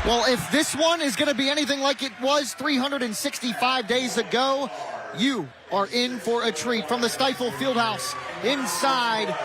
Well, if this one is going to be anything like it was 365 days ago, you are in for a treat. From the Stifel Fieldhouse inside,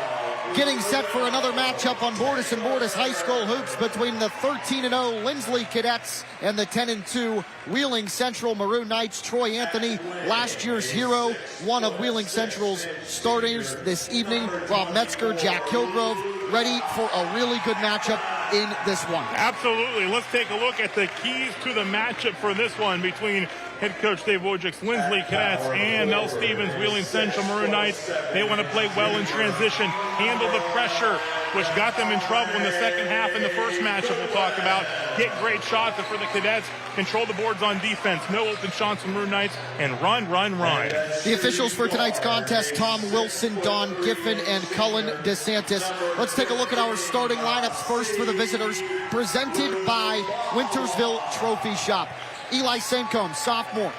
getting set for another matchup on Bordas and Bordas High School hoops between the 13-0 Linsly Cadets and the 10-2 Wheeling Central Maroon Knights. Troy Anthony, last year's hero, one of Wheeling Central's starters this evening. Rob Metzger, Jack Kilgrove, ready for a really good matchup in this one. Absolutely. Let's take a look at the keys to the matchup for this one between head coach Dave Wojcik's Linsly Cadets and Mel Stevens, Wheeling Central Maroon Knights. They want to play well in transition, handle the pressure, which got them in trouble in the second half in the first matchup we'll talk about. Get great shots for the Cadets, control the boards on defense, no open shots from Maroon Knights, and run. The officials for tonight's contest, Tom Wilson, Don Giffen, and Cullen DeSantis. Let's take a look at our starting lineups first for the visitors, presented by Wintersville Trophy Shop. Eli Sancombe, sophomore,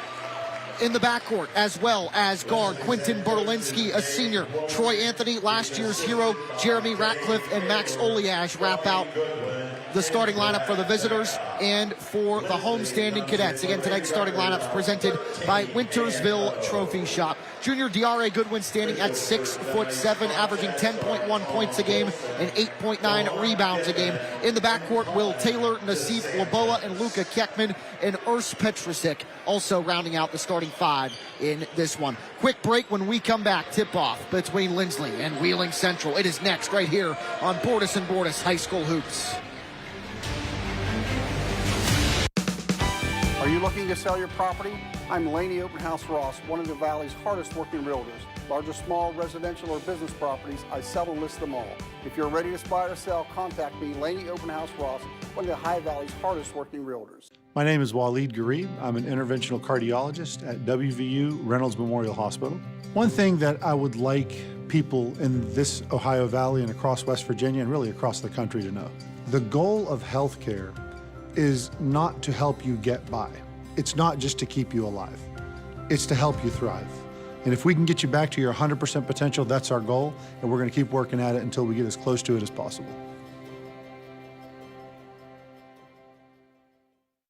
in the backcourt, as well as guard Quentin Borlinski, a senior. Troy Anthony, last year's hero. Jeremy Ratcliffe and Max Oliage wrap out the starting lineup for the visitors and for the homestanding Cadets. Again, tonight's starting lineups presented by Wintersville Trophy Shop. Junior Diare Goodwin standing at 6'7", averaging 10.1 points a game and 8.9 rebounds a game. In the backcourt, Will Taylor, Nassif Laboa, and Luka Kekman, and Urs Petrusik also rounding out the starting five in this one. Quick break. When we come back, tip-off between Linsly and Wheeling Central. It is next right here on Bordas and Bordas High School Hoops. Are you looking to sell your property? I'm Laney Openhouse Ross, one of the Valley's hardest working realtors. Large or small residential or business properties, I sell and list them all. If you're ready to buy or sell, contact me, Laney Openhouse Ross, one of the High Valley's hardest working realtors. My name is Waleed Garib. I'm an interventional cardiologist at WVU Reynolds Memorial Hospital. One thing that I would like people in this Ohio Valley and across West Virginia and really across the country to know, the goal of healthcare is not to help you get by. It's not just to keep you alive. It's to help you thrive. And if we can get you back to your 100% potential, that's our goal, and we're going to keep working at it until we get as close to it as possible.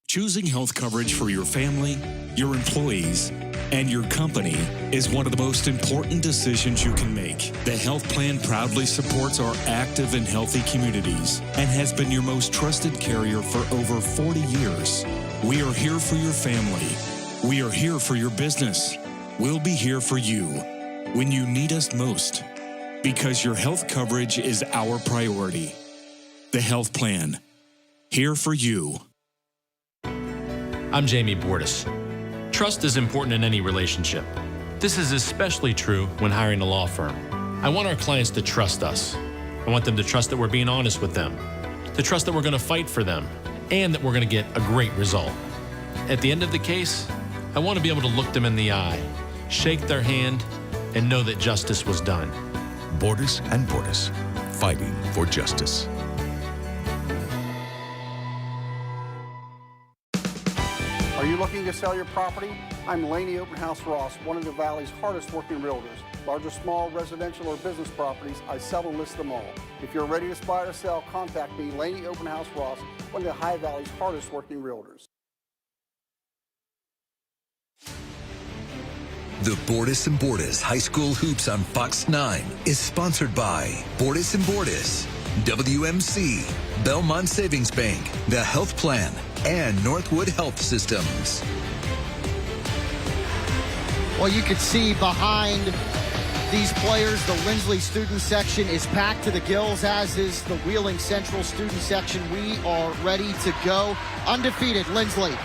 Choosing health coverage for your family, your employees, and your company is one of the most important decisions you can make. The health plan proudly supports our active and healthy communities and has been your most trusted carrier for over 40 years. We are here for your family. We are here for your business. We'll be here for you when you need us most, because your health coverage is our priority. The health plan, here for you. I'm Jamie Bordas. Trust is important in any relationship. This is especially true when hiring a law firm. I want our clients to trust us. I want them to trust that we're being honest with them, to trust that we're going to fight for them, and that we're going to get a great result. At the end of the case, I want to be able to look them in the eye, shake their hand, and know that justice was done. Bordas and Bordas, fighting for justice. Are you looking to sell your property? I'm Laney Openhouse Ross, one of the Valley's hardest working realtors. Large or small residential or business properties, I sell and list them all. If you're ready to buy or sell, contact me, Laney Openhouse Ross, one of the High Valley's hardest working realtors. The Bordas and Bordas High School Hoops on Fox 9 is sponsored by Bordas and Bordas, WMC, Belmont Savings Bank, The Health Plan, and Northwood Health Systems. Well, you can see behind these players, the Linsly student section is packed to the gills, as is the Wheeling Central student section. We are ready to go. Undefeated Linsly,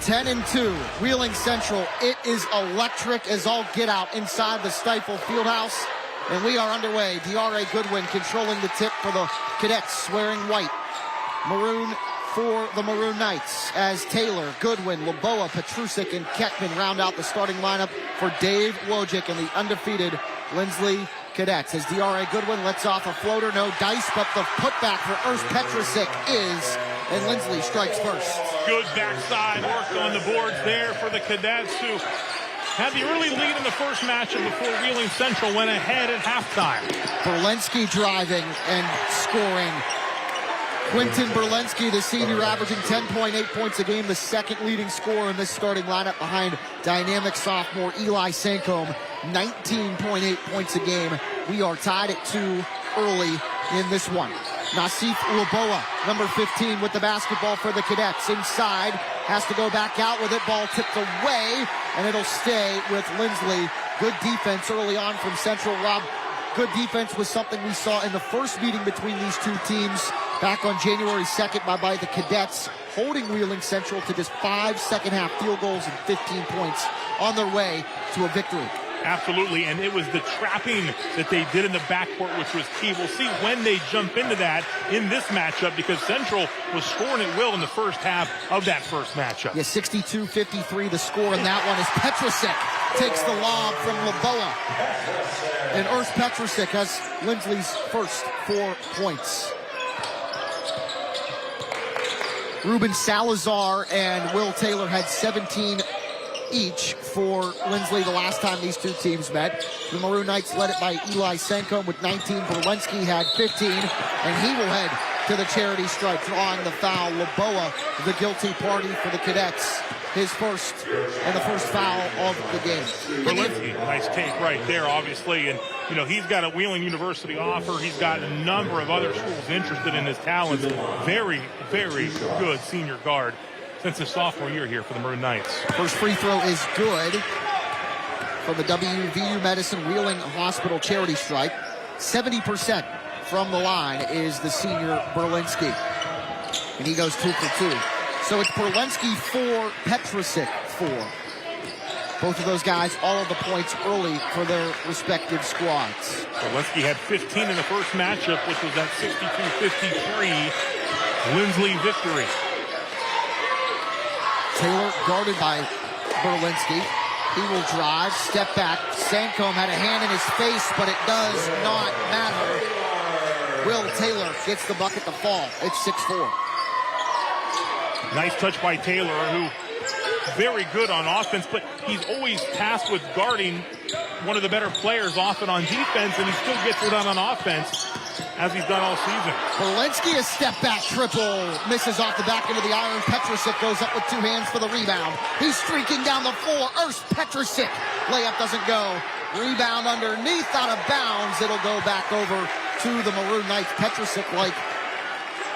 10-2. Wheeling Central, it is electric as all get out inside the Stifel Fieldhouse. And we are underway. Diare Goodwin controlling the tip for the Cadets, wearing white. Maroon for the Maroon Knights, as Taylor, Goodwin, Laboa, Petrusik, and Kekman round out the starting lineup for Dave Wojcik and the undefeated Linsly Cadets. As Diare Goodwin lets off a floater, no dice, but the putback for Urs Petrusik is, and Linsly strikes first. Good backside work on the boards there for the Cadets, who had the early lead in the first matchup before Wheeling Central went ahead at halftime. Borlinski driving and scoring. Quentin Berlinski, the senior, averaging 10.8 points a game, the second leading scorer in this starting lineup behind dynamic sophomore Eli Sancombe, 19.8 points a game. We are tied at 2 early in this one. Nassif Laboa, number 15, with the basketball for the Cadets. Inside, has to go back out with it. Ball tipped away, and it'll stay with Linsly. Good defense early on from Central. Rob, good defense was something we saw in the first meeting between these two teams back on January 2nd by the Cadets, holding Wheeling Central to just 5 second-half field goals and 15 points on their way to a victory. Absolutely, and it was the trapping that they did in the backcourt which was key. We'll see when they jump into that in this matchup, because Central was scoring at will in the first half of that first matchup. Yeah, 62-53 the score in that one as Petrusek takes the lob from Laboa. And Urs Petrusek has Linsly's first 4 points. Ruben Salazar and Will Taylor had 17 each for Linsly the last time these two teams met. The Maroon Knights led it by Eli Sancombe with 19. Berlinski had 15, and he will head to the charity stripe, drawing the foul. Laboa, the guilty party for the Cadets. His first, and the first foul of the game. Berlinski, nice take right there, obviously. And, you know, he's got a Wheeling University offer. He's got a number of other schools interested in his talents. Very, very good senior guard since his sophomore year here for the Maroon Knights. First free throw is good from the WVU Medicine Wheeling Hospital charity stripe. 70% from the line is the senior Berlinski. And he goes 2 for 2. So it's Berlinski 4, Petrusek 4. Both of those guys, all of the points early for their respective squads. Berlinski had 15 in the first matchup, which was that 62-53 Linsly victory. Taylor guarded by Berlinski. He will drive, step back. Sancombe had a hand in his face, but it does not matter. Will Taylor gets the bucket to fall. It's 6-4. Nice touch by Taylor, who very good on offense, but he's always tasked with guarding one of the better players often on defense, and he still gets it done on offense, as he's done all season. Berlinski, a step-back triple. Misses off the back into the iron. Petrusek goes up with 2 hands for the rebound. He's streaking down the floor. Urs Petrusek. Layup doesn't go. Rebound underneath, out of bounds. It'll go back over to the Maroon Knights. Petrusek, like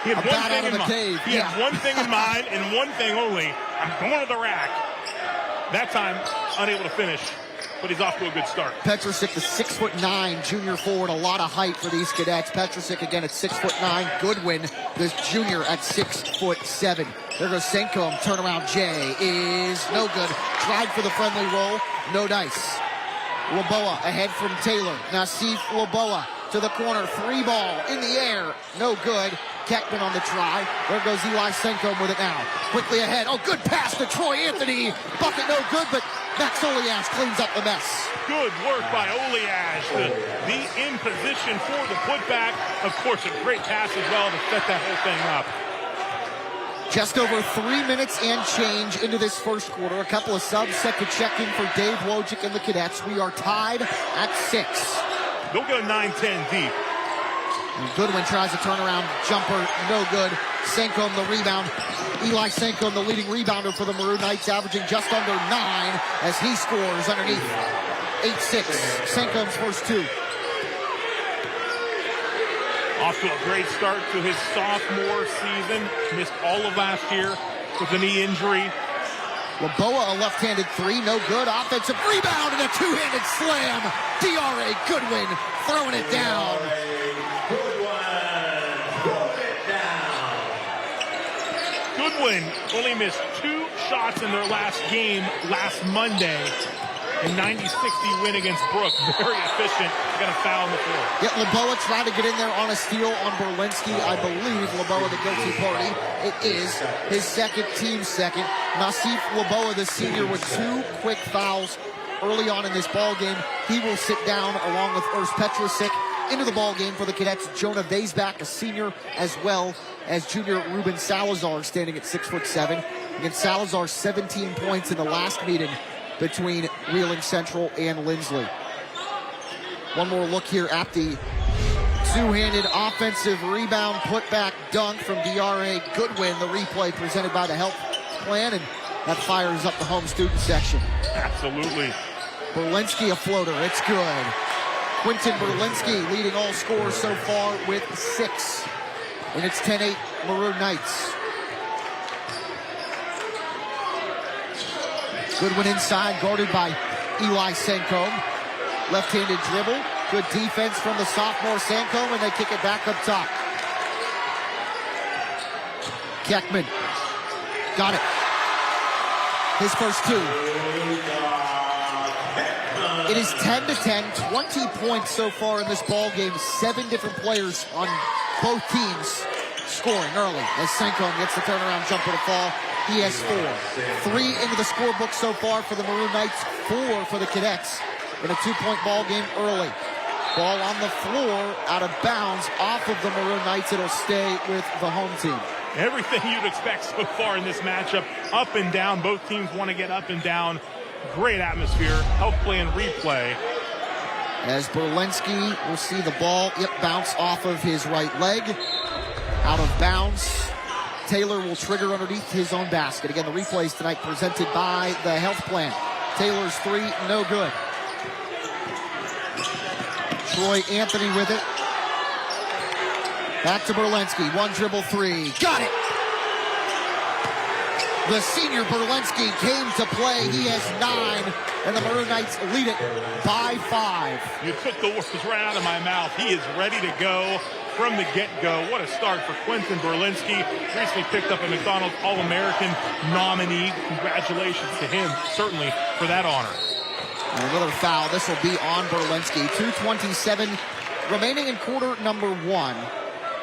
he had a bat out of a cave. He had one thing in mind and one thing only. I'm going to the rack. That time, unable to finish, but he's off to a good start. Petrusek, the 6'9" junior forward, a lot of height for these Cadets. Petrusek again at 6'9". Goodwin, this junior, at 6'7". There goes Sancombe. Turnaround J is no good. Tried for the friendly roll, no dice. Laboa ahead from Taylor. Nassif Laboa to the corner. 3 ball in the air, no good. Keckman on the try. There goes Eli Sancombe with it now. Quickly ahead. Oh, good pass to Troy Anthony. Bucket no good, but Max Oliash cleans up the mess. Good work by Oliash. The in position for the putback. Of course, a great pass as well to set that whole thing up. Just over 3 minutes and change into this first quarter. A couple of subs set to check in for Dave Wojcik and the Cadets. We are tied at 6. They'll go 9-10 deep. And Goodwin tries a turnaround jumper, no good. Sancombe the rebound. Eli Sancombe, the leading rebounder for the Maroon Knights, averaging just under 9 as he scores underneath. 8-6. Sancombe's first 2. Off to a great start to his sophomore season. Missed all of last year with a knee injury. Laboa, a left-handed 3, no good. Offensive rebound and a 2-handed slam. D.R.A. Goodwin throwing it down. Goodwin only missed 2 shots in their last game last Monday. A 90-60 win against Brook. Very efficient. Got a foul on the floor. Yeah, Laboa tried to get in there on a steal on Berlinski. I believe Laboa the guilty party. It is his second, team second. Nassif Laboa, the senior, with 2 quick fouls early on in this ball game. He will sit down along with Urs Petrusek. Into the ball game for the Cadets, Jonah Vaisback, a senior, as well as junior Ruben Salazar, standing at 6'7". Again, Salazar 17 points in the last meeting between Wheeling Central and Linsly. One more look here at the Two-handed offensive rebound, putback dunk from D.R.A. Goodwin. The replay presented by the Health Plan, and that fires up the home student section. Absolutely. Berlinski a floater. It's good. Quentin Berlinski leading all scorers so far with 6. And it's 10-8 Maroon Knights. Goodwin inside, guarded by Eli Sancombe. Left-handed dribble. Good defense from the sophomore Sancombe, and they kick it back up top. Keckman. Got it. His first 2. It is 10-10, 20 points so far in this ball game. 7 different players on both teams scoring early as Sancombe gets the turnaround jumper to fall. He has 4. 3 into the scorebook so far for the Maroon Knights, 4 for the Cadets in a 2-point ball game early. Ball on the floor, out of bounds, off of the Maroon Knights. It'll stay with the home team. Everything you'd expect so far in this matchup. Up and down. Both teams want to get up and down. Great atmosphere. Health Plan replay. As Berlinski will see the ball bounce off of his right leg. Out of bounds. Taylor will trigger underneath his own basket. Again, the replays tonight presented by the Health Plan. Taylor's 3, no good. Troy Anthony with it. Back to Berlinski. 1 dribble 3. Got it! The senior Berlinski came to play. He has 9, and the Maroon Knights lead it by 5. You took the words right out of my mouth. He is ready to go from the get-go. What a start for Quentin Berlinski. Recently picked up a McDonald's All-American nominee. Congratulations to him, certainly, for that honor. And another foul. This will be on Berlinski. 2:27 remaining in quarter number 1.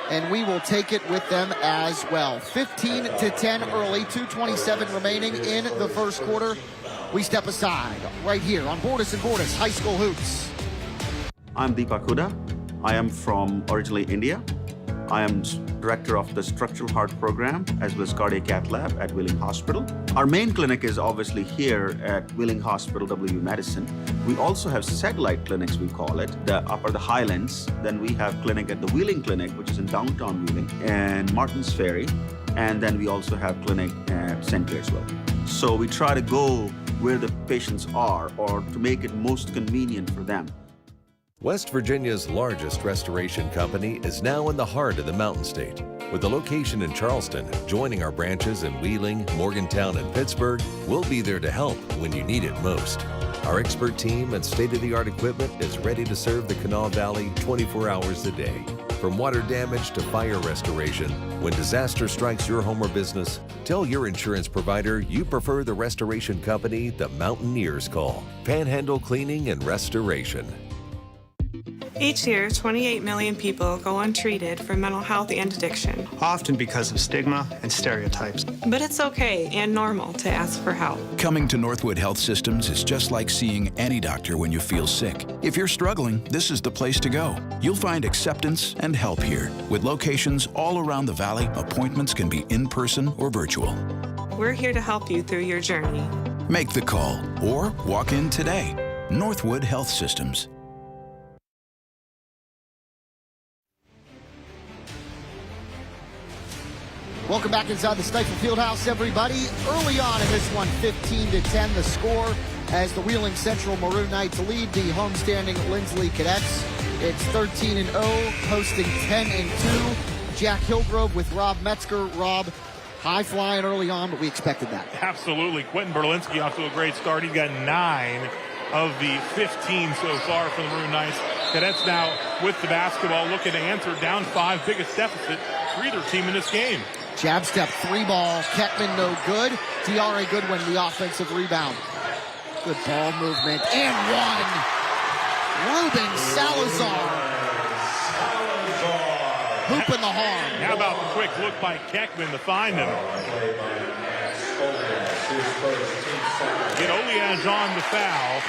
And we will take it with them as well. 15-10 early. 2:27 remaining in the first quarter. We step aside right here on Bordas and Bordas High School Hoops. I'm Deepak Huda. I am from originally India. I am director of the Structural Heart Program as well as Cardiac Cath Lab at Wheeling Hospital. Our main clinic is obviously here at Wheeling Hospital, WVU Medicine. We also have satellite clinics, we call it, the Upper the Highlands. Then we have clinic at the Wheeling Clinic, which is in downtown Wheeling, and Martins Ferry. And then we also have clinic at St. Clairsville. So we try to go where the patients are or to make it most convenient for them. West Virginia's largest restoration company is now in the heart of the Mountain State. With a location in Charleston, joining our branches in Wheeling, Morgantown, and Pittsburgh, we'll be there to help when you need it most. Our expert team and state-of-the-art equipment is ready to serve the Kanawha Valley 24 hours a day. From water damage to fire restoration, when disaster strikes your home or business, tell your insurance provider you prefer the restoration company the Mountaineers call. Panhandle Cleaning and Restoration. Each year, 28 million people go untreated for mental health and addiction. Often because of stigma and stereotypes. But it's okay and normal to ask for help. Coming to Northwood Health Systems is just like seeing any doctor when you feel sick. If you're struggling, this is the place to go. You'll find acceptance and help here. With locations all around the valley, appointments can be in person or virtual. We're here to help you through your journey. Make the call or walk in today. Northwood Health Systems. Welcome back inside the Stifel Fieldhouse, everybody. Early on in this one, 15-10 the score as the Wheeling Central Maroon Knights lead the homestanding Linsly Cadets. It's 13-0, hosting 10-2. Jack Hillgrove with Rob Metzger. Rob, high flying early on, but we expected that. Absolutely. Quentin Berlinski off to a great start. He's got 9 of the 15 so far for the Maroon Knights. Cadets now with the basketball looking to answer down 5, biggest deficit for either team in this game. Jab step, 3 ball. Keckman no good. D.R.A. Goodwin the offensive rebound. Good ball movement. And 1. Ruben Salazar. Hoop in the harm. How about the quick look by Keckman to find him? Get Oleajon the foul.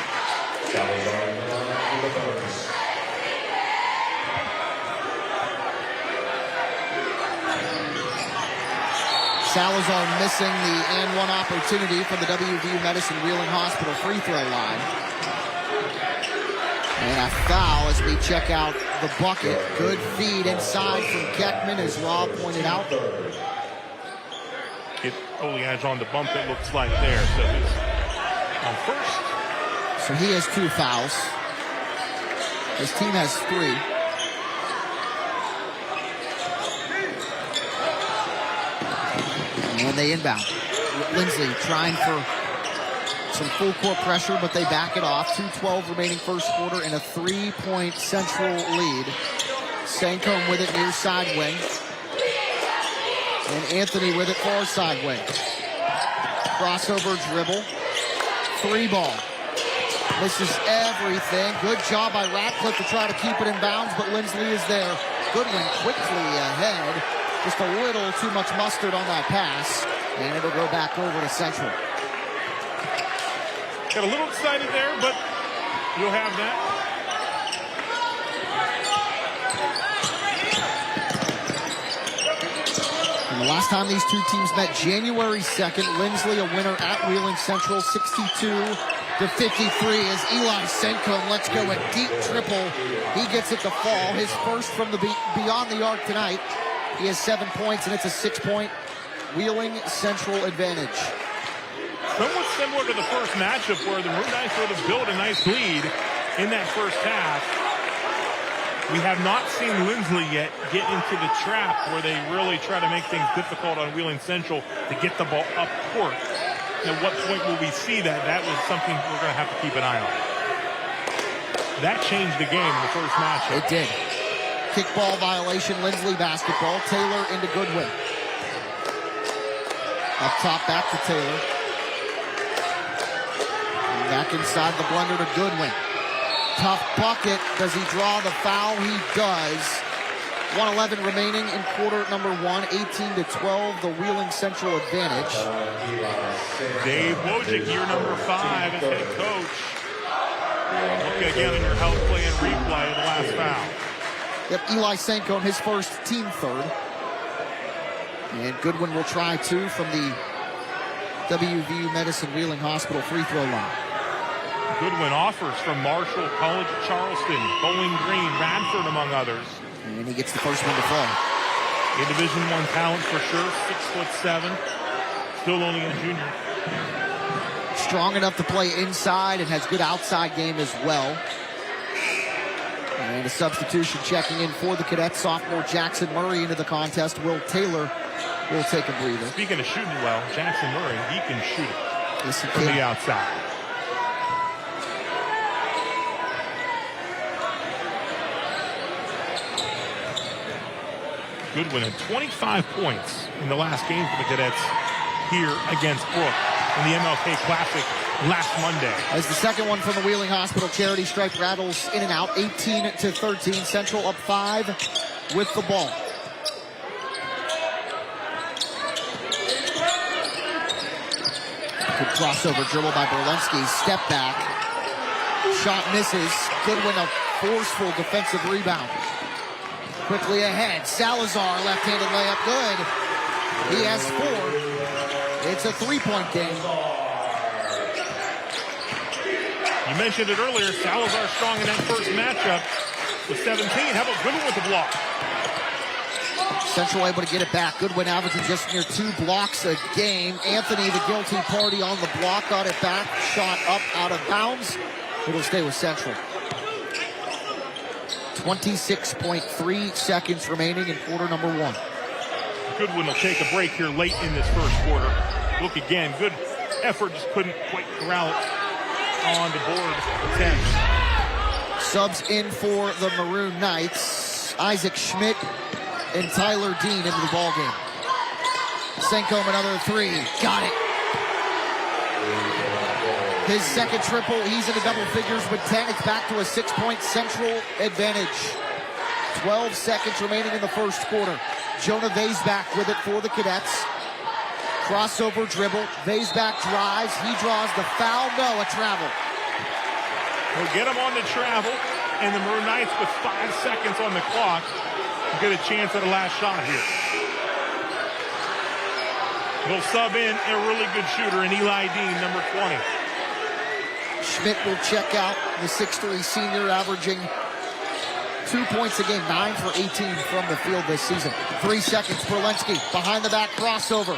Salazar missing the and 1 opportunity from the WVU Medicine Wheeling Hospital free throw line. And a foul as we check out the bucket. Good feed inside from Keckman, as Rob pointed out. Get Oliage on the bump, it looks like there. So he's on first. So he has 2 fouls. His team has 3. And they inbound. Linsly trying for some full court pressure, but they back it off. 2:12 remaining first quarter and a 3-point Central lead. Sancombe with it near side wing. And Anthony with it far side wing. Crossover dribble. 3 ball. Misses everything. Good job by Ratcliffe to try to keep it in bounds, but Linsly is there. Goodwin quickly ahead. Just a little too much mustard on that pass, and it'll go back over to Central. Got a little excited there, but you'll have that. And the last time these two teams met, January 2nd, Linsly a winner at Wheeling Central, 62-53, as Eli Sancombe lets go a deep triple. He gets it to fall, his first from the beyond the arc tonight. He has 7 points, and it's a 6-point Wheeling Central advantage. Somewhat similar to the first matchup where the Maroon Knights were able to build a nice lead in that first half. We have not seen Linsly yet get into the trap where they really try to make things difficult on Wheeling Central to get the ball up court. At what point will we see that? That was something we're going to have to keep an eye on. That changed the game in the first matchup. It did. Kickball violation, Linsly basketball. Taylor into Goodwin. Up top, back to Taylor. And back inside the blender to Goodwin. Tough bucket. Does he draw the foul? He does. 1:11 remaining in quarter number 1. 18-12, the Wheeling Central advantage. Dave Wojcik, year number 5 as head coach. Look again in your health play and replay, the last foul. Yep, Eli Sancombe, his first, team third. And Goodwin will try 2 from the WVU Medicine Wheeling Hospital free throw line. Goodwin offers from Marshall College, Charleston, Bowling Green, Radford, among others. And he gets the first one to fall. A Division I talent for sure, 6'7", still only a junior. Strong enough to play inside and has good outside game as well. And a substitution checking in for the Cadets, sophomore Jackson Murray into the contest. Will Taylor will take a breather. Speaking of shooting well, Jackson Murray, he can shoot it yes, he from can. the outside. Goodwin had 25 points in the last game for the Cadets here against Brook in the MLK Classic last Monday. As the second one from the Wheeling Hospital charity stripe rattles in and out, 18-13. Central up 5 with the ball. Good crossover dribble by Berlinski. Step back. Shot misses. Goodwin a forceful defensive rebound. Quickly ahead. Salazar, left-handed layup, good. He has 4. It's a 3-point game. You mentioned it earlier, Salazar strong in that first matchup with 17. How about Goodwin with the block? Central able to get it back. Goodwin averaging just near 2 blocks a game. Anthony, the guilty party on the block, got it back. Shot up out of bounds. It'll stay with Central. 26.3 seconds remaining in quarter number 1. Goodwin will take a break here late in this first quarter. Look again, good effort, just couldn't quite corral it on the board attempt. Subs in for the Maroon Knights. Isaac Schmidt and Tyler Dean into the ballgame. Sancombe another 3. Got it. His second triple. He's into double figures with 10. It's back to a 6-point Central advantage. 12 seconds remaining in the first quarter. Jonah Vaisback with it for the Cadets. Crossover dribble. Vaisback drives. He draws the foul. No, a travel. We'll get him on the travel. And the Maroon Knights with 5 seconds on the clock get a chance at a last shot here. They'll sub in a really good shooter in Eli Dean, number 20. Schmidt will check out, the 6'3" senior, averaging 2 points a game, 9 for 18 from the field this season. 3 seconds, Berlinski, behind the back crossover.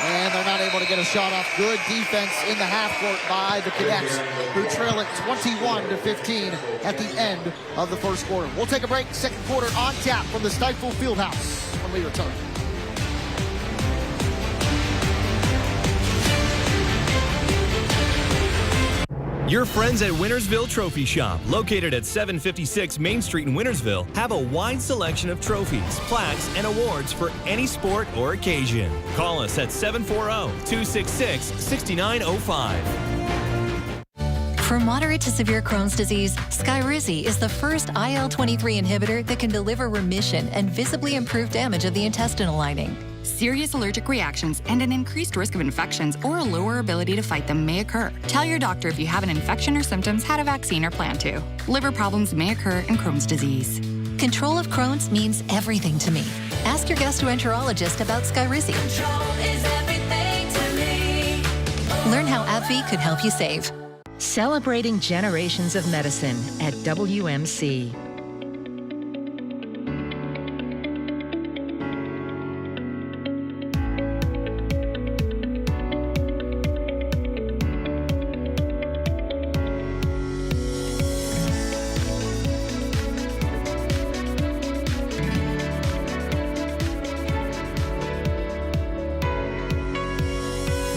And they're not able to get a shot off. Good defense in the half court by the Cadets, who trail it 21-15 at the end of the first quarter. We'll take a break. Second quarter on tap from the Stifel Fieldhouse when we return. Your friends at Wintersville Trophy Shop, located at 756 Main Street in Wintersville, have a wide selection of trophies, plaques, and awards for any sport or occasion. Call us at 740-266-6905. For moderate to severe Crohn's disease, Skyrizi is the first IL-23 inhibitor that can deliver remission and visibly improve damage of the intestinal lining. Serious allergic reactions and an increased risk of infections or a lower ability to fight them may occur. Tell your doctor if you have an infection or symptoms, had a vaccine, or plan to. Liver problems may occur in Crohn's disease. Control of Crohn's means everything to me. Ask your gastroenterologist about Skyrizi. Control is everything to me. Learn how AbbVie could help you save. Celebrating generations of medicine at WMC.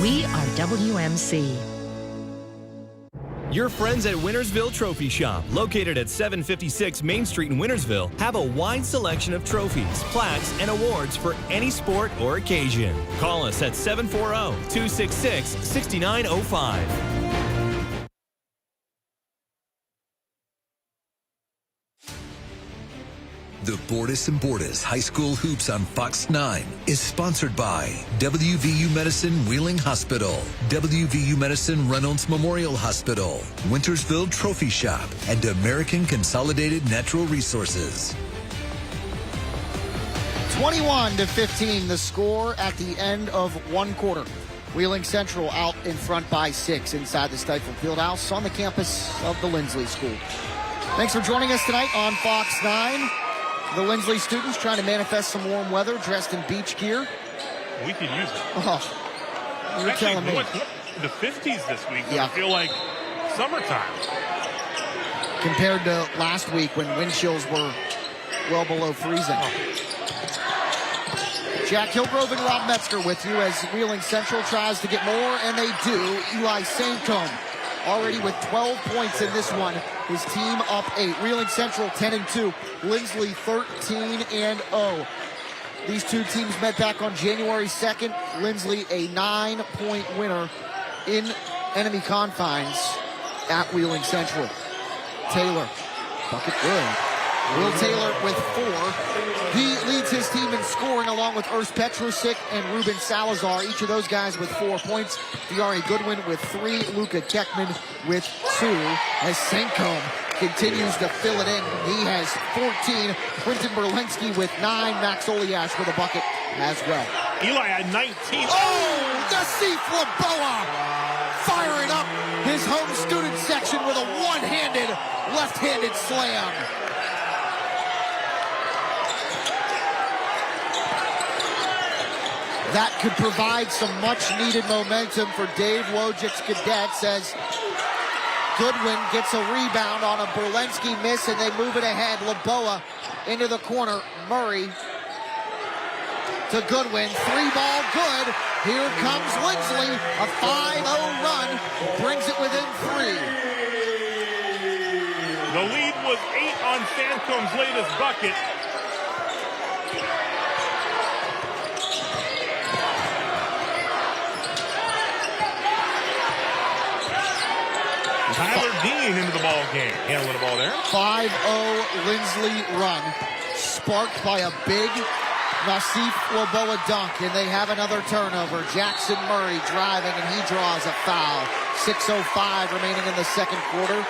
We are WMC. Your friends at Wintersville Trophy Shop, located at 756 Main Street in Wintersville, have a wide selection of trophies, plaques, and awards for any sport or occasion. Call us at 740-266-6905. The Bordas and Bordas High School Hoops on Fox 9 is sponsored by WVU Medicine Wheeling Hospital, WVU Medicine Reynolds Memorial Hospital, Wintersville Trophy Shop, and American Consolidated Natural Resources. 21-15 the score at the end of one quarter. Wheeling Central out in front by 6 inside the Stifel Fieldhouse on the campus of the Linsly School. Thanks for joining us tonight on Fox 9. The Linsly students trying to manifest some warm weather, dressed in beach gear. We could use it. Oh, you're actually telling me. The 50s this week. Yeah. I feel like summertime. Compared to last week when wind chills were well below freezing. Jack Hillgrove and Rob Metzger with you as Wheeling Central tries to get more, and they do. Eli Saintcombe already with 12 points in this one. His team up 8. Wheeling Central 10-2. Linsly 13-0. These two teams met back on January 2nd. Linsly a 9-point winner in enemy confines at Wheeling Central. Taylor, bucket good. Will Taylor with 4. He leads his team in scoring along with Urs Petrusik and Ruben Salazar. Each of those guys with 4 points. Diari Goodwin with 3. Luka Keckman with 2. As Saintcombe continues to fill it in. He has 14. Quentin Berlinski with 9. Max Oliash with a bucket as well. Eli had 19. Oh, Nassif Laboa firing up his home student section with a one-handed, left-handed slam. That could provide some much-needed momentum for Dave Wojcik's Cadets as Goodwin gets a rebound on a Berlinski miss, and they move it ahead. Laboa into the corner. Murray to Goodwin. 3-ball good. Here comes Linsly. A 5-0 run brings it within 3. The lead was 8 on Saintcombe's latest bucket. Tyler Dean into the ball game. Handling the ball there. 5-0 Linsly run. Sparked by a big Nassif Laboa dunk, and they have another turnover. Jackson Murray driving, and he draws a foul. 6:05 remaining in the second quarter.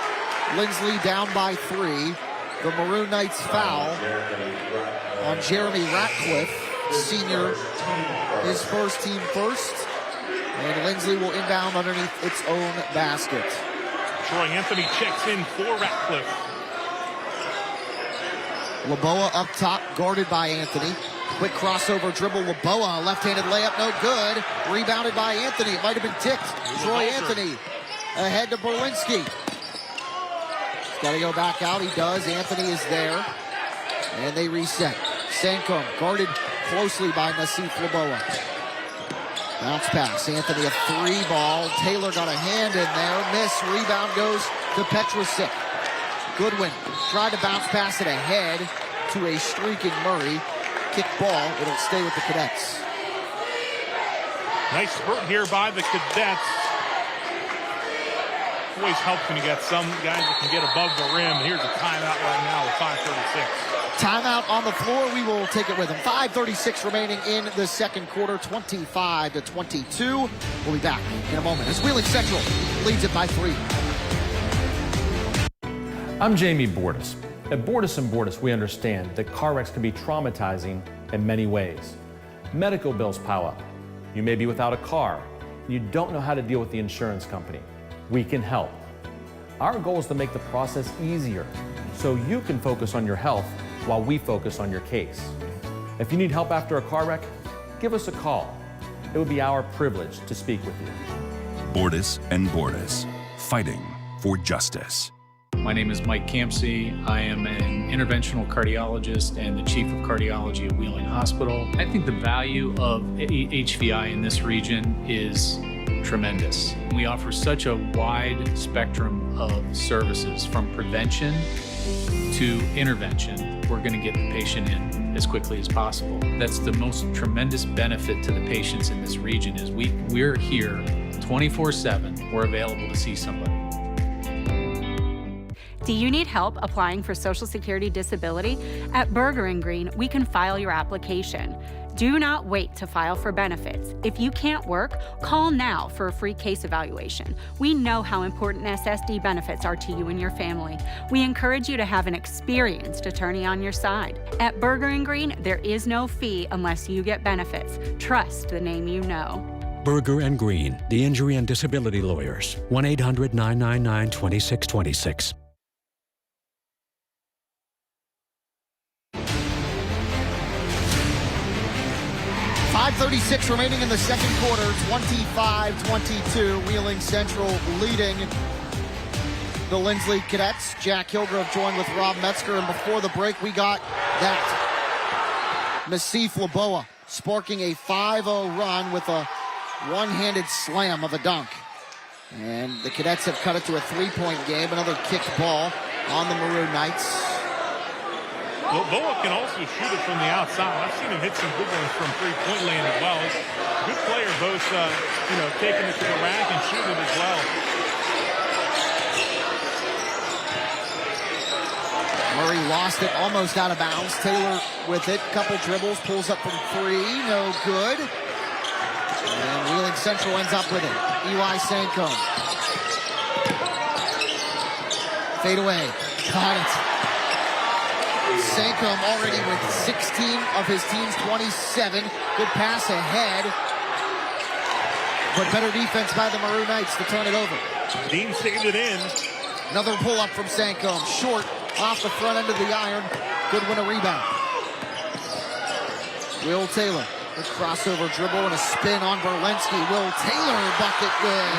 Linsly down by 3. The Maroon Knights foul on Jeremy Ratcliffe, senior, his first team first. And Linsly will inbound underneath its own basket. Troy Anthony checks in for Ratcliffe. Laboa up top, guarded by Anthony. Quick crossover dribble. Laboa, left-handed layup, no good. Rebounded by Anthony. It might have been tipped. Troy Anthony ahead to Berlinski. He's got to go back out. He does. Anthony is there. And they reset. Sancom guarded closely by Nassif Laboa. Bounce pass. Anthony a three ball. Taylor got a hand in there. Miss. Rebound goes to Petrusik. Goodwin tried to bounce pass it ahead to a streaking Murray. Kick ball. It'll stay with the Cadets. Nice spurt here by the Cadets. Always helps when you got some guys that can get above the rim. Here's a timeout right now with 5:36. Timeout on the floor. We will take it with him. 5:36 remaining in the second quarter. 25-22. We'll be back in a moment as Wheeling Central leads it by 3. I'm Jamie Bordas. At Bordas & Bordas, we understand that car wrecks can be traumatizing in many ways. Medical bills pile up. You may be without a car. And you don't know how to deal with the insurance company. We can help. Our goal is to make the process easier so you can focus on your health while we focus on your case. If you need help after a car wreck, give us a call. It would be our privilege to speak with you. Bordas & Bordas, fighting for justice. My name is Mike Campsey. I am an interventional cardiologist and the chief of cardiology at Wheeling Hospital. I think the value of HVI in this region is tremendous. We offer such a wide spectrum of services from prevention to intervention. We're going to get the patient in as quickly as possible. That's the most tremendous benefit to the patients in this region is we're here 24/7. We're available to see somebody. Do you need help applying for Social Security disability? At Burger & Green, we can file your application. Do not wait to file for benefits. If you can't work, call now for a free case evaluation. We know how important SSD benefits are to you and your family. We encourage you to have an experienced attorney on your side. At Burger & Green, there is no fee unless you get benefits. Trust the name you know. Burger & Green, the injury and disability lawyers. 1-800-999-2626. 5:36 remaining in the second quarter. 25-22. Wheeling Central leading the Linsly Cadets. Jack Hillgrove joined with Rob Metzger. And before the break, we got that. Nassif Laboa sparking a 5-0 run with a one-handed slam of a dunk. And the Cadets have cut it to a three-point game. Another kicked ball on the Maroon Knights. Laboa can also shoot it from the outside. I've seen him hit some good ones from three-point land as well. He's a good player, both taking it to the rack and shooting it as well. Murray lost it, almost out of bounds. Taylor with it, couple dribbles, pulls up from three, no good. And Wheeling Central ends up with it. Eli Sancom. Fade away, got it. Sancom already with 16 of his team's 27. Good pass ahead. But better defense by the Maroon Knights to turn it over. Dean sticking it in. Another pull-up from Sancom. Short off the front end of the iron. Goodwin a rebound. Will Taylor. A crossover dribble and a spin on Berlinski. Will Taylor bucket good.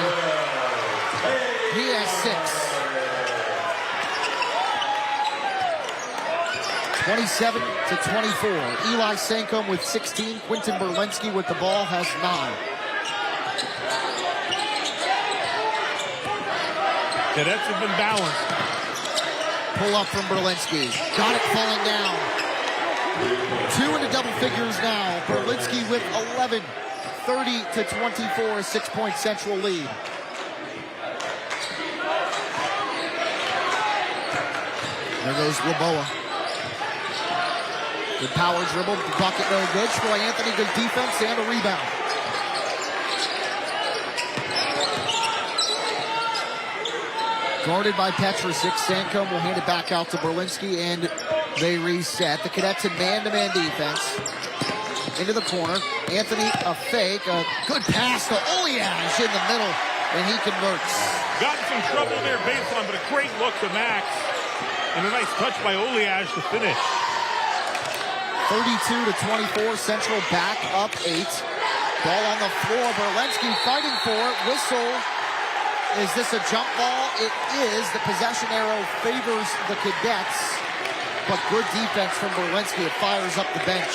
He has 6. 27-24. Eli Sancom with 16. Quentin Berlinski with the ball has 9. Cadets have been balanced. Pull up from Berlinski. Got it falling down. 2 into double figures now. Berlinski with 11. 30-24, a 6-point Central lead. There goes Laboa. Good power dribble, bucket no good. Troy Anthony, good defense and a rebound. Guarded by Petrusik. Sancom will hand it back out to Berlinski and they reset. The Cadets in man-to-man defense. Into the corner. Anthony, a fake. A good pass to Oliage in the middle. and he converts. Got in some trouble there baseline, but a great look to Max. And a nice touch by Oliash to finish. 32-24, Central back up 8. Ball on the floor, Berlinski fighting for it. Whistle. Is this a jump ball? It is. The possession arrow favors the Cadets, but good defense from Berlinski. It fires up the bench.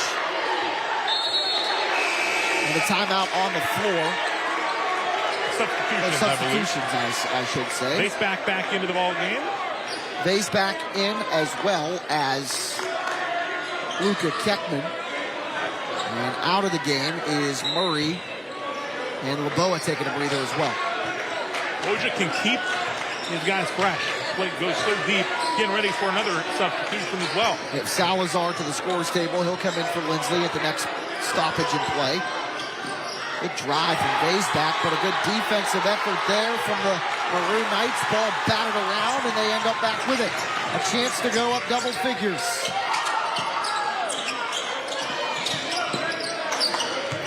And a timeout on the floor. Substitutions, I should say. Base back into the ball game. Vase back in, as well as Luka Keckman. And out of the game is Murray, and Laboa taking a breather as well. Wojcik can keep his guys fresh. Play goes so deep, getting ready for another substitution as well. If Salazar to the scores table, he'll come in for Linsly at the next stoppage in play. Good drive from Vase back, but a good defensive effort there from the Maroon Knights. Ball batted around, and they end up back with it. A chance to go up double figures.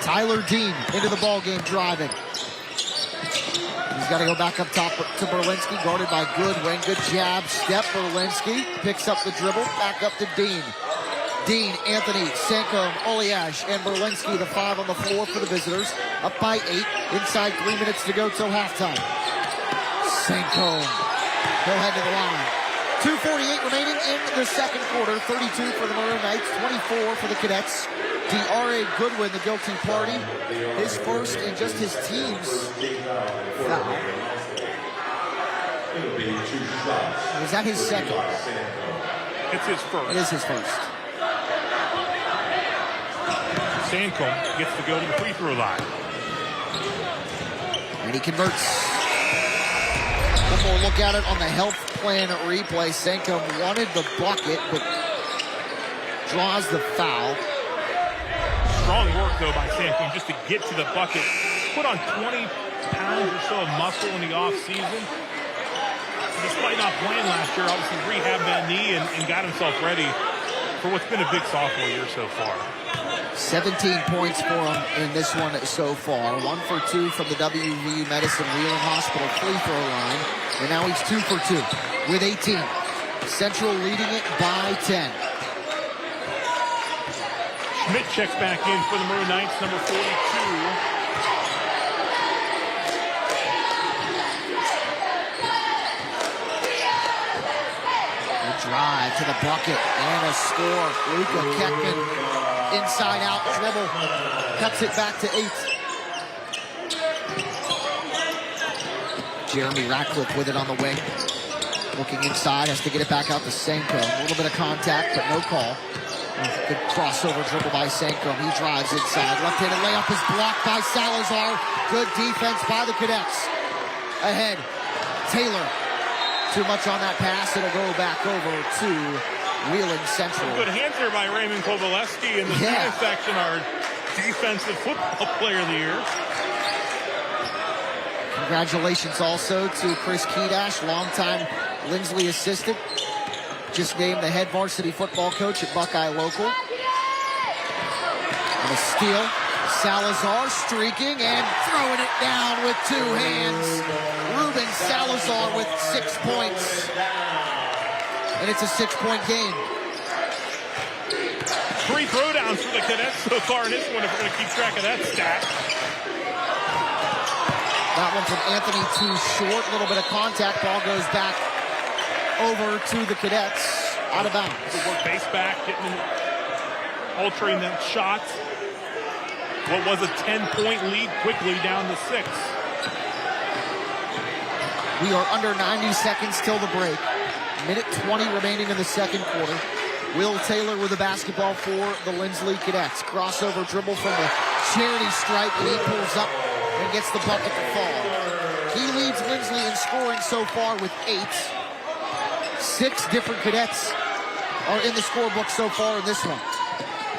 Tyler Dean into the ball game driving. He's got to go back up top to Berlinski, guarded by Goodwin. Good jab, step. Berlinski picks up the dribble, back up to Dean. Dean, Anthony, Sanko, Oliash, and Berlinski, the 5 on the floor for the visitors. Up by 8, inside 3 minutes to go till halftime. Sanko, he'll head to the line. 2:48 remaining in the second quarter. 32 for the Maroon Knights, 24 for the Cadets. D.R.A. Goodwin, the guilty party. His first and just his team's foul. Is that his second? It's his first. It is his first. Sanko gets to go to the free throw line. And he converts. One more look at it on the health plan replay. Sanko wanted the bucket, but draws the foul. Strong work, though, by Sanko just to get to the bucket. Put on 20 pounds or so of muscle in the offseason. Despite not playing last year, obviously rehabbed that knee and got himself ready for what's been a big sophomore year so far. 17 points for him in this one so far. 1 for 2 from the WVU Medicine Wheeling Hospital free throw line. And now he's 2 for 2 with 18. Central leading it by 10. Schmidt checks back in for the Maroon Knights, number 42. Drive to the bucket and a score. Luka Keckman, inside out dribble, cuts it back to 8. Jeremy Ratcliffe with it on the wing. Looking inside, has to get it back out to Sanko. A little bit of contact, but no call. Good crossover dribble by Sanko. He drives inside. Left-handed layup is blocked by Salazar. Good defense by the Cadets. Ahead, Taylor. Too much on that pass. It'll go back over to Wheeling Central. Good hands there by Raymond Kovalevsky in the second section, our defensive football player of the year. Congratulations also to Chris Kedash, longtime Linsly assistant. Just named the head varsity football coach at Buckeye Local. And a steal. Salazar streaking and throwing it down with 2 hands. Ruben Salazar with 6 points. And it's a 6-point game. 3 throwdowns for the Cadets so far in this one, if we're going to keep track of that stat. That one from Anthony too short. A little bit of contact. Ball goes back over to the Cadets. Out of bounds. Good work, base back, altering that shot. What was a 10-point lead quickly down to 6. We are under 90 seconds till the break. Minute 20 remaining in the second quarter. Will Taylor with the basketball for the Linsly Cadets. Crossover dribble from the charity stripe, and he pulls up and gets the bucket to fall. He leads Linsly in scoring so far with 8. 6 different Cadets are in the scorebook so far in this one.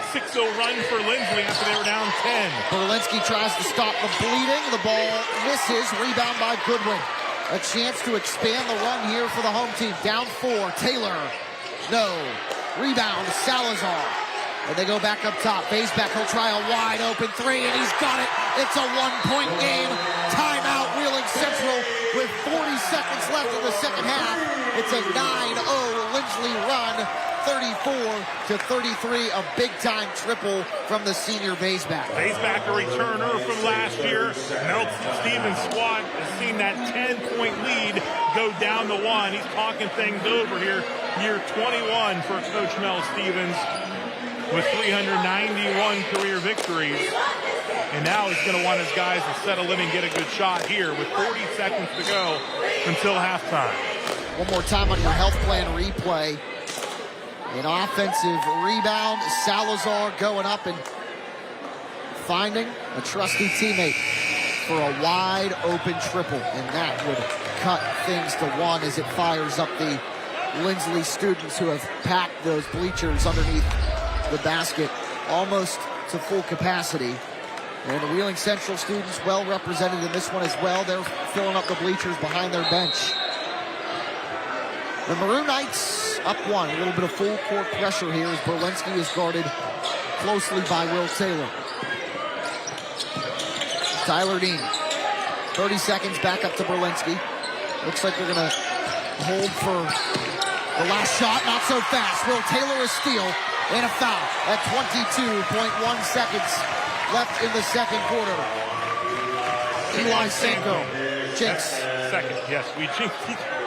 6-0 run for Linsly after they were down 10. Berlinski tries to stop the bleeding. The ball misses. Rebound by Goodwin. A chance to expand the run here for the home team. Down 4. Taylor. No. Rebound. Salazar. And they go back up top. Vase back. He'll try a wide open 3, and he's got it. It's a 1-point game. Timeout. Wheeling Central seconds left in the second half. It's a 9-0 Linsly run, 34-33, a big-time triple from the senior Baseback. Baseback, a returner from last year. Nelson Stevens' squad has seen that 10-point lead go down to 1. He's talking things over here. Year 21 for Coach Mel Stevens with 391 career victories. And now he's going to want his guys to settle in and get a good shot here with 40 seconds to go until halftime. One more time on your health plan replay. An offensive rebound. Salazar going up and finding a trusty teammate for a wide open triple. And that would cut things to 1 as it fires up the Linsly students who have packed those bleachers underneath the basket almost to full capacity. And the Wheeling Central students well represented in this one as well. They're filling up the bleachers behind their bench. The Maroon Knights up 1. A little bit of full court pressure here as Berlinski is guarded closely by Will Taylor. Tyler Dean. 30 seconds back up to Berlinski. Looks like they're going to hold for the last shot. Not so fast. Will Taylor a steal and a foul at 22.1 seconds left in the second quarter. Eli Sanko. Jinx. Second, yes, we jinxed right there.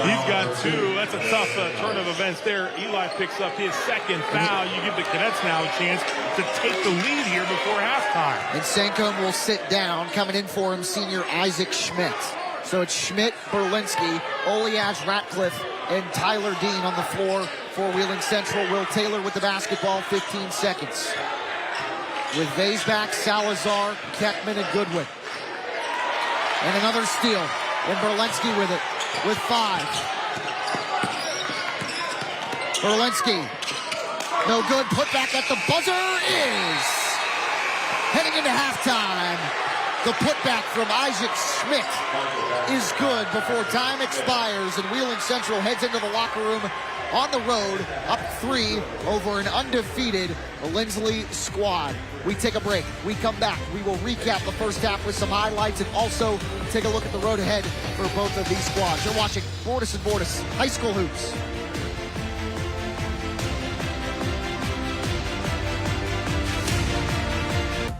He's got 2. That's a tough turn of events there. Eli picks up his second foul. You give the Cadets now a chance to take the lead here before halftime. And Sanko will sit down. Coming in for him, senior Isaac Schmidt. So it's Schmidt, Berlinski, Oliage Ratcliffe, and Tyler Dean on the floor for Wheeling Central. Will Taylor with the basketball, 15 seconds. With Vaisback, Salazar, Keckman, and Goodwin. And another steal. And Berlinski with it, with 5. Berlinski, no good. Put back at the buzzer is heading into halftime. The putback from Isaac Schmidt is good before time expires, and Wheeling Central heads into the locker room on the road, up 3 over an undefeated Linsly squad. We take a break. We come back. We will recap the first half with some highlights and also take a look at the road ahead for both of these squads. You're watching Bordas and Bordas High School Hoops.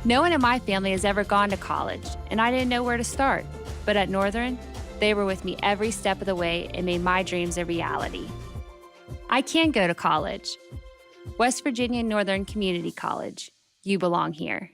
No one in my family has ever gone to college, and I didn't know where to start. But at Northern, they were with me every step of the way and made my dreams a reality. I can go to college. West Virginia Northern Community College. You belong here.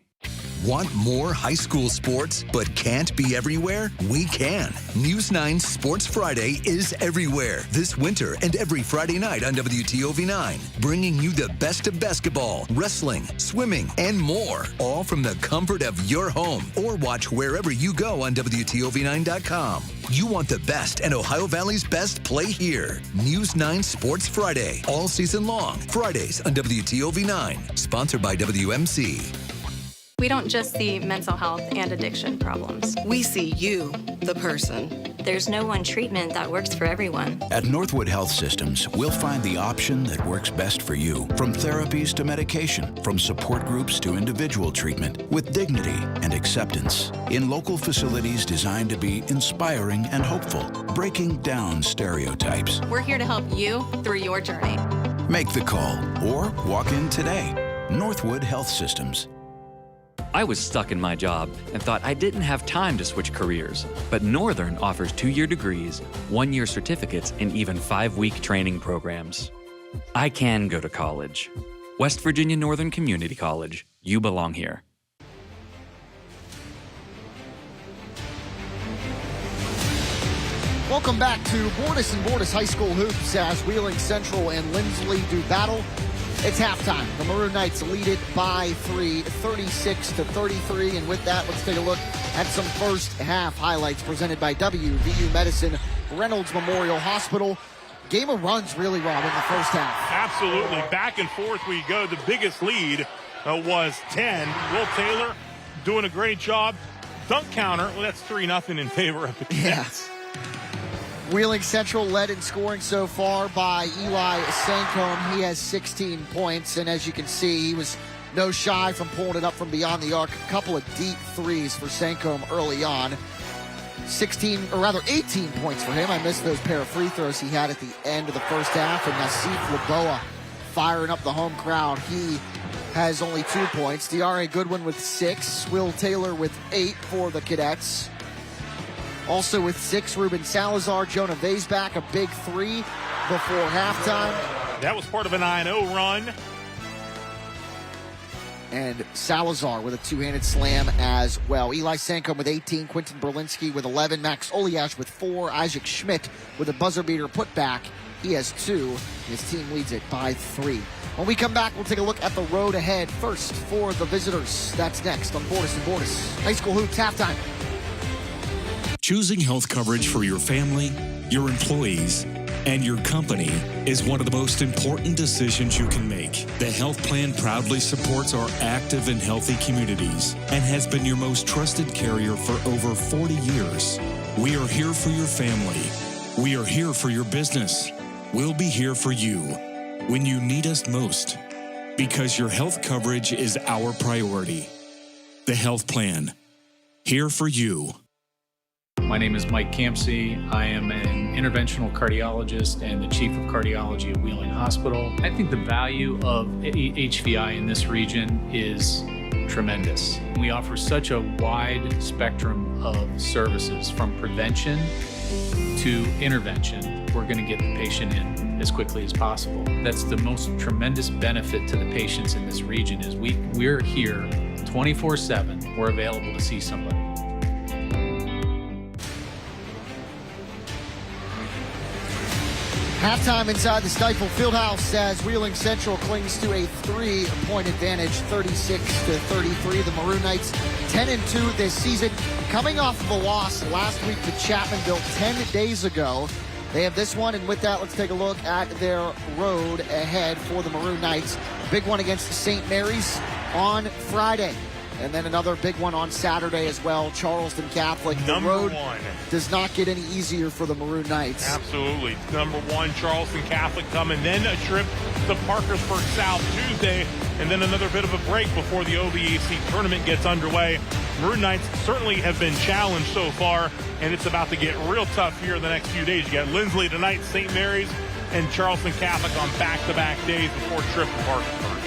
Want more high school sports but can't be everywhere? We can. News 9 Sports Friday is everywhere this winter and every Friday night on WTOV9, bringing you the best of basketball, wrestling, swimming, and more, all from the comfort of your home, or watch wherever you go on WTOV9.com. You want the best and Ohio Valley's best play here. News 9 Sports Friday, all season long, Fridays on WTOV9, sponsored by WMC. We don't just see mental health and addiction problems. We see you, the person. There's no one treatment that works for everyone. At Northwood Health Systems, we'll find the option that works best for you. From therapies to medication, from support groups to individual treatment, with dignity and acceptance. In local facilities designed to be inspiring and hopeful, breaking down stereotypes. We're here to help you through your journey. Make the call or walk in today. Northwood Health Systems. I was stuck in my job and thought I didn't have time to switch careers. But Northern offers 2-year degrees, 1-year certificates, and even 5-week training programs. I can go to college. West Virginia Northern Community College. You belong here. Welcome back to Bordas and Bordas High School Hoops as Wheeling Central and Linsly do battle. It's halftime. The Maroon Knights lead it by 3, 36-33. And with that, let's take a look at some first half highlights presented by WVU Medicine, Reynolds Memorial Hospital. Game of runs really, Rob, in the first half. Absolutely. Back and forth we go. The biggest lead was 10. Will Taylor doing a great job. Dunk counter. Well, that's 3-0 in favor of the Cats. Yes. Wheeling Central led in scoring so far by Eli Sancombe. He has 16 points, and as you can see, he was no shy from pulling it up from beyond the arc. A couple of deep threes for Sancombe early on. 18 points for him. I missed those pair of free throws he had at the end of the first half. And Nassif Laboa firing up the home crowd. He has only 2 points. D.R.A. Goodwin with 6. Will Taylor with 8 for the Cadets. Also with 6, Ruben Salazar. Jonah Vaisback, a big 3 before halftime. That was part of a 9-0 run. And Salazar with a two-handed slam as well. Eli Sankom with 18, Quentin Berlinski with 11, Max Oliash with 4, Isaac Schmidt with a buzzer beater putback. He has 2. His team leads it by 3. When we come back, we'll take a look at the road ahead. First for the visitors. That's next on Bordas and Bordas. High School Hoops halftime. Choosing health coverage for your family, your employees, and your company is one of the most important decisions you can make. The health plan proudly supports our active and healthy communities and has been your most trusted carrier for over 40 years. We are here for your family. We are here for your business. We'll be here for you when you need us most, because your health coverage is our priority. The health plan, here for you. My name is Mike Campsey. I am an interventional cardiologist and the chief of cardiology at Wheeling Hospital. I think the value of HVI in this region is tremendous. We offer such a wide spectrum of services, from prevention to intervention. We're going to get the patient in as quickly as possible. That's the most tremendous benefit to the patients in this region is we're here 24/7. We're available to see somebody. Halftime inside the Stifel Fieldhouse as Wheeling Central clings to a 3-point advantage, 36-33. The Maroon Knights 10-2 this season, coming off of a loss last week to Chapmanville 10 days ago. They have this one, and with that, let's take a look at their road ahead for the Maroon Knights. Big one against St. Mary's on Friday. And then another big one on Saturday as well, Charleston Catholic. The road does not get any easier for the Maroon Knights. Absolutely. Number 1, Charleston Catholic coming, then a trip to Parkersburg South Tuesday, and then another bit of a break before the OVAC tournament gets underway. Maroon Knights certainly have been challenged so far, and it's about to get real tough here in the next few days. You got Linsly tonight, St. Mary's, and Charleston Catholic on back-to-back days before trip to Parkersburg.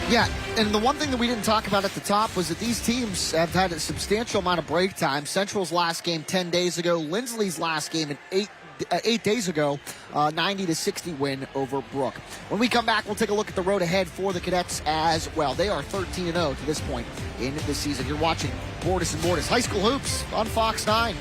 Yeah, and the one thing that we didn't talk about at the top was that these teams have had a substantial amount of break time. Central's last game 10 days ago, Linsly's last game 8 days ago, 90-60 win over Brook. When we come back, we'll take a look at the road ahead for the Cadets as well. They are 13-0 to this point in the season. You're watching Bordas and Bordas High School Hoops on Fox 9.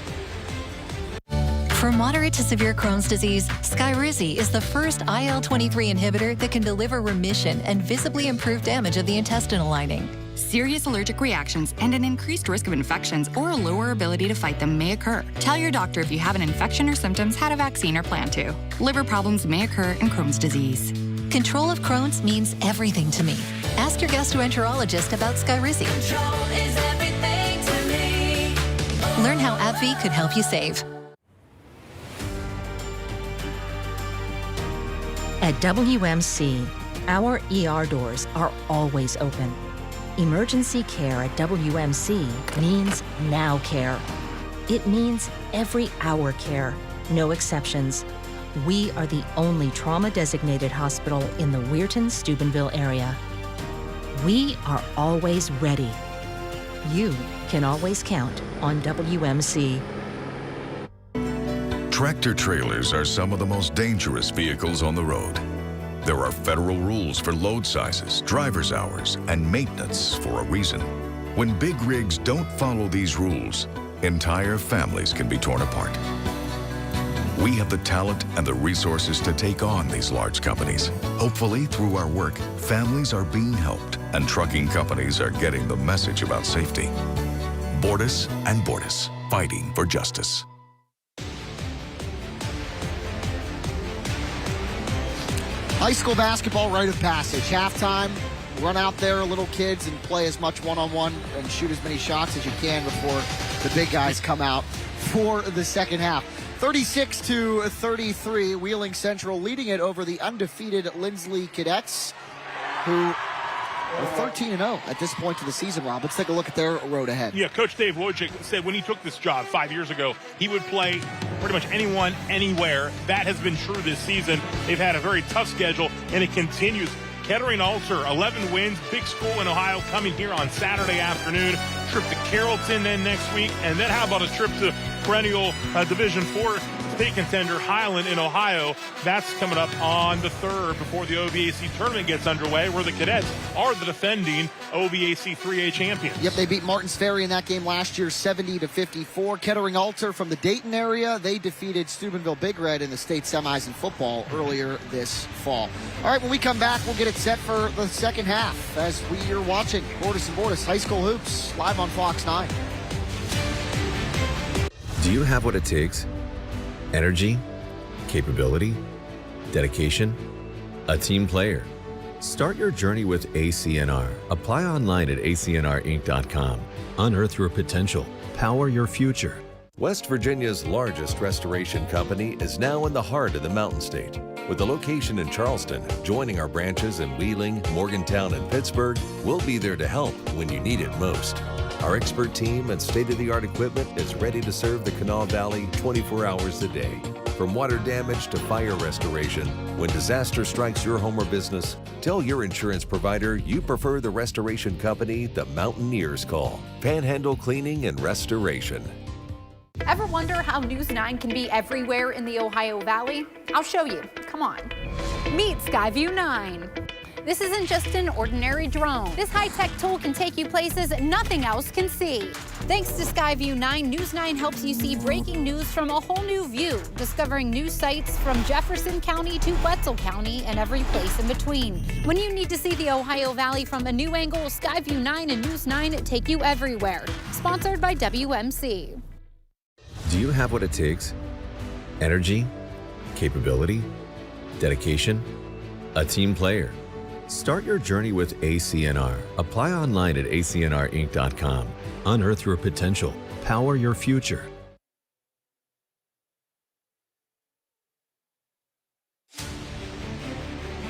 For moderate to severe Crohn's disease, Skyrizi is the first IL-23 inhibitor that can deliver remission and visibly improve damage of the intestinal lining. Serious allergic reactions and an increased risk of infections or a lower ability to fight them may occur. Tell your doctor if you have an infection or symptoms, had a vaccine, or plan to. Liver problems may occur in Crohn's disease. Control of Crohn's means everything to me. Ask your gastroenterologist about Skyrizi. Control is everything to me. Learn how AbbVie could help you save. At WMC, our ER doors are always open. Emergency care at WMC means now care. It means every hour care, no exceptions. We are the only trauma-designated hospital in the Weirton-Steubenville area. We are always ready. You can always count on WMC. Tractor trailers are some of the most dangerous vehicles on the road. There are federal rules for load sizes, driver's hours, and maintenance for a reason. When big rigs don't follow these rules, entire families can be torn apart. We have the talent and the resources to take on these large companies. Hopefully, through our work, families are being helped and trucking companies are getting the message about safety. Bordas and Bordas, fighting for justice. High school basketball rite of passage. Halftime, run out there, little kids, and play as much one-on-one and shoot as many shots as you can before the big guys come out for the second half. 36-33, Wheeling Central leading it over the undefeated Linsly Cadets, who They're 13-0 at this point of the season, Rob. Let's take a look at their road ahead. Yeah, Coach Dave Wojcik said when he took this job 5 years ago, he would play pretty much anyone, anywhere. That has been true this season. They've had a very tough schedule, and it continues. Kettering Alter, 11 wins, big school in Ohio, coming here on Saturday afternoon. Trip to Carrollton then next week, and then how about a trip to perennial Division IV state contender Highland in Ohio. That's coming up on the 3rd before the OVAC tournament gets underway, where the Cadets are the defending OVAC 3A champions. Yep, they beat Martins Ferry in that game last year, 70-54. Kettering Alter from the Dayton area, they defeated Steubenville Big Red in the state semis in football earlier this fall. All right, when we come back, we'll get it set for the second half as we are watching Bordas and Bordas High School Hoops live on Fox 9. Do you have what it takes? Energy, capability, dedication, a team player. Start your journey with ACNR. Apply online at acnrinc.com. Unearth your potential. Power your future. West Virginia's largest restoration company is now in the heart of the Mountain State. With a location in Charleston, joining our branches in Wheeling, Morgantown, and Pittsburgh, we'll be there to help when you need it most. Our expert team and state-of-the-art equipment is ready to serve the Kanawha Valley 24 hours a day. From water damage to fire restoration, when disaster strikes your home or business, tell your insurance provider you prefer the restoration company the Mountaineers call. Panhandle Cleaning and Restoration. Ever wonder how News 9 can be everywhere in the Ohio Valley? I'll show you. Come on. Meet Skyview 9. This isn't just an ordinary drone. This high-tech tool can take you places nothing else can see. Thanks to Skyview 9, News 9 helps you see breaking news from a whole new view, discovering news sites from Jefferson County to Wetzel County and every place in between. When you need to see the Ohio Valley from a new angle, Skyview 9 and News 9 take you everywhere. Sponsored by WMC. Do you have what it takes? Energy, capability, dedication, a team player. Start your journey with ACNR. Apply online at acnrinc.com. Unearth your potential. Power your future.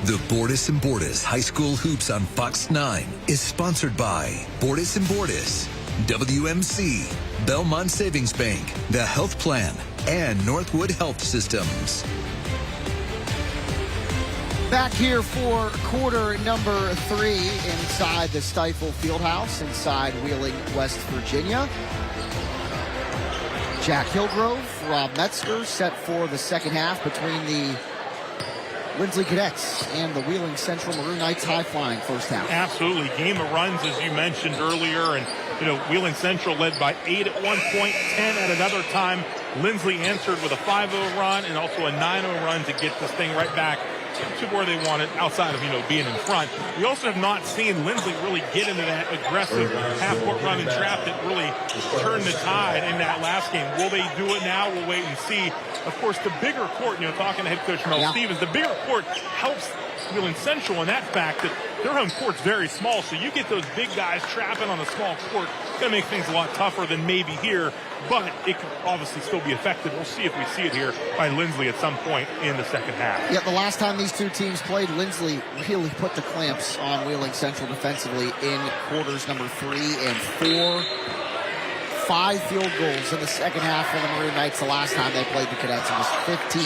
The Bordas and Bordas High School Hoops on Fox 9 is sponsored by Bordas and Bordas, WMC, Belmont Savings Bank, The Health Plan, and Northwood Health Systems. Back here for quarter number 3 inside the Stifel Fieldhouse, inside Wheeling, West Virginia. Jack Hillgrove, Rob Metzger set for the second half between the Linsly Cadets and the Wheeling Central Maroon Knights high-flying first half. Absolutely. Game of runs, as you mentioned earlier, and Wheeling Central led by 8 at one point, 10 at another time. Linsly answered with a 5-0 run and also a 9-0 run to get this thing right back to where they wanted, outside of being in front. We also have not seen Linsly really get into that aggressive half-court run and trap that really turned the tide in that last game. Will they do it now? We'll wait and see. Of course, the bigger court, talking to head coach Mel Stevens, the bigger court helps Wheeling Central in that fact that their home court's very small, so you get those big guys trapping on a small court. It's going to make things a lot tougher than maybe here, but it could obviously still be effective. We'll see if we see it here by Linsly at some point in the second half. Yeah, the last time these two teams played, Linsly really put the clamps on Wheeling Central defensively in quarters number 3 and 4. 5 field goals in the second half for the Maroon Knights the last time they played the Cadets. It was 15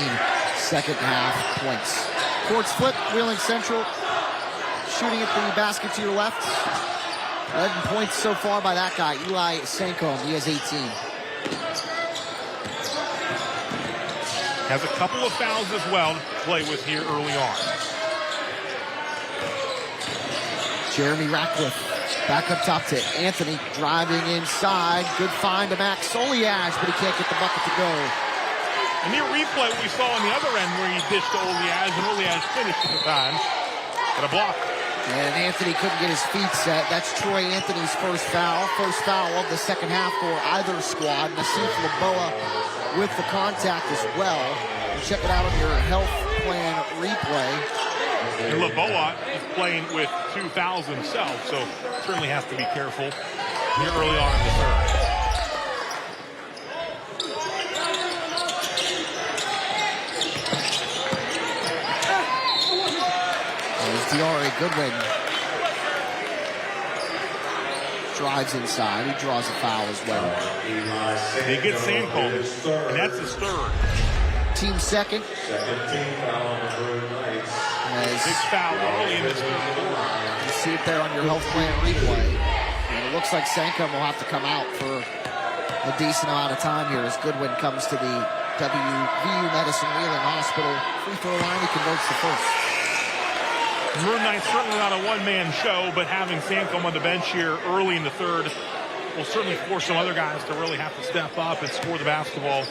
second half points. Courts flip, Wheeling Central shooting at the basket to your left. 11 points so far by that guy, Eli Sancombe. He has 18. Has a couple of fouls as well to play with here early on. Jeremy Ratcliffe back up top to Anthony, driving inside. Good find to Max Soliage, but he can't get the bucket to go. A near replay we saw on the other end where he dished to Oliage, and Oliage finished at the time. Got a block. And Anthony couldn't get his feet set. That's Troy Anthony's first foul of the second half for either squad. Nassif Laboa with the contact as well. And check it out on your health plan replay. And Laboa is playing with 2 fouls himself, so certainly has to be careful here early on in the third. There's Diari Goodwin. drives inside. He draws a foul as well. They get Sandcombe, and that's his third. Team second. Big foul early in this third quarter. You see it there on your health plan replay. And it looks like Sandcombe will have to come out for a decent amount of time here as Goodwin comes to the VU Medicine Wheeling Hospital free throw line. He converts the first. Maroon Knights certainly not a one-man show, but having Sandcombe on the bench here early in the third will certainly force some other guys to really have to step up and score the basketball.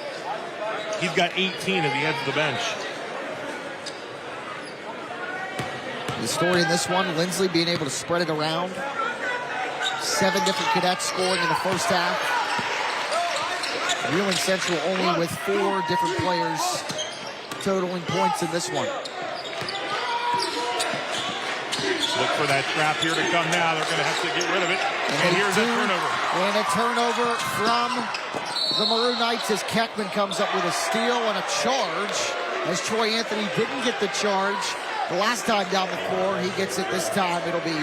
He's got 18 as he heads to the bench. The story in this one, Linsly being able to spread it around. 7 different cadets scoring in the first half. Wheeling Central only with 4 different players totaling points in this one. Look for that trap here to come now. They're going to have to get rid of it. And here's a turnover. And a turnover from the Maroon Knights as Keckman comes up with a steal and a charge. As Troy Anthony didn't get the charge the last time down the floor, he gets it this time. It'll be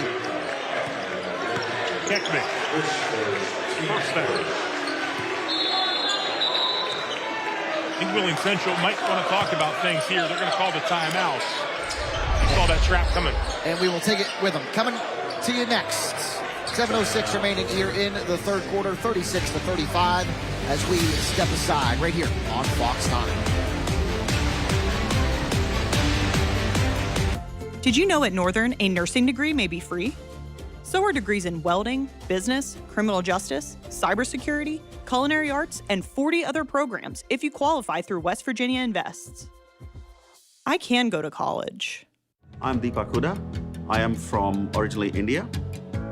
Keckman. First foul. I think Wheeling Central might want to talk about things here. They're going to call the timeout. You saw that trap coming. And we will take it with them. Coming to you next. 7:06 remaining here in the third quarter, 36-35 as we step aside right here on Fox 9. Did you know at Northern a nursing degree may be free? So are degrees in welding, business, criminal justice, cybersecurity, culinary arts, and 40 other programs if you qualify through West Virginia Invests. I can go to college. I'm Deepak Huda. I am from originally India.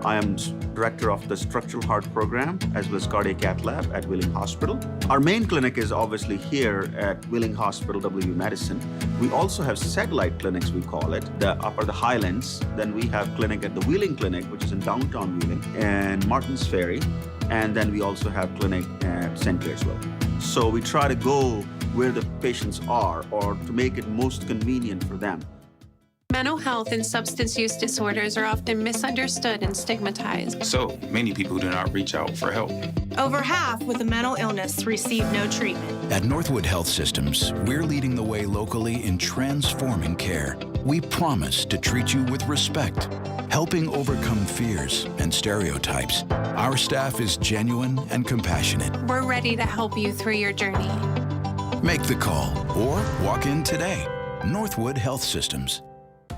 I am director of the Structural Heart Program as well as Cardiac Cath Lab at Wheeling Hospital. Our main clinic is obviously here at Wheeling Hospital, WU Medicine. We also have satellite clinics, we call it, the Upper the Highlands. Then we have clinic at the Wheeling Clinic, which is in downtown Wheeling, and Martins Ferry. And then we also have clinic at St. Clairsville. So we try to go where the patients are or to make it most convenient for them. Mental health and substance use disorders are often misunderstood and stigmatized. So many people do not reach out for help. Over half with a mental illness receive no treatment. At Northwood Health Systems, we're leading the way locally in transforming care. We promise to treat you with respect, helping overcome fears and stereotypes. Our staff is genuine and compassionate. We're ready to help you through your journey. Make the call or walk in today. Northwood Health Systems.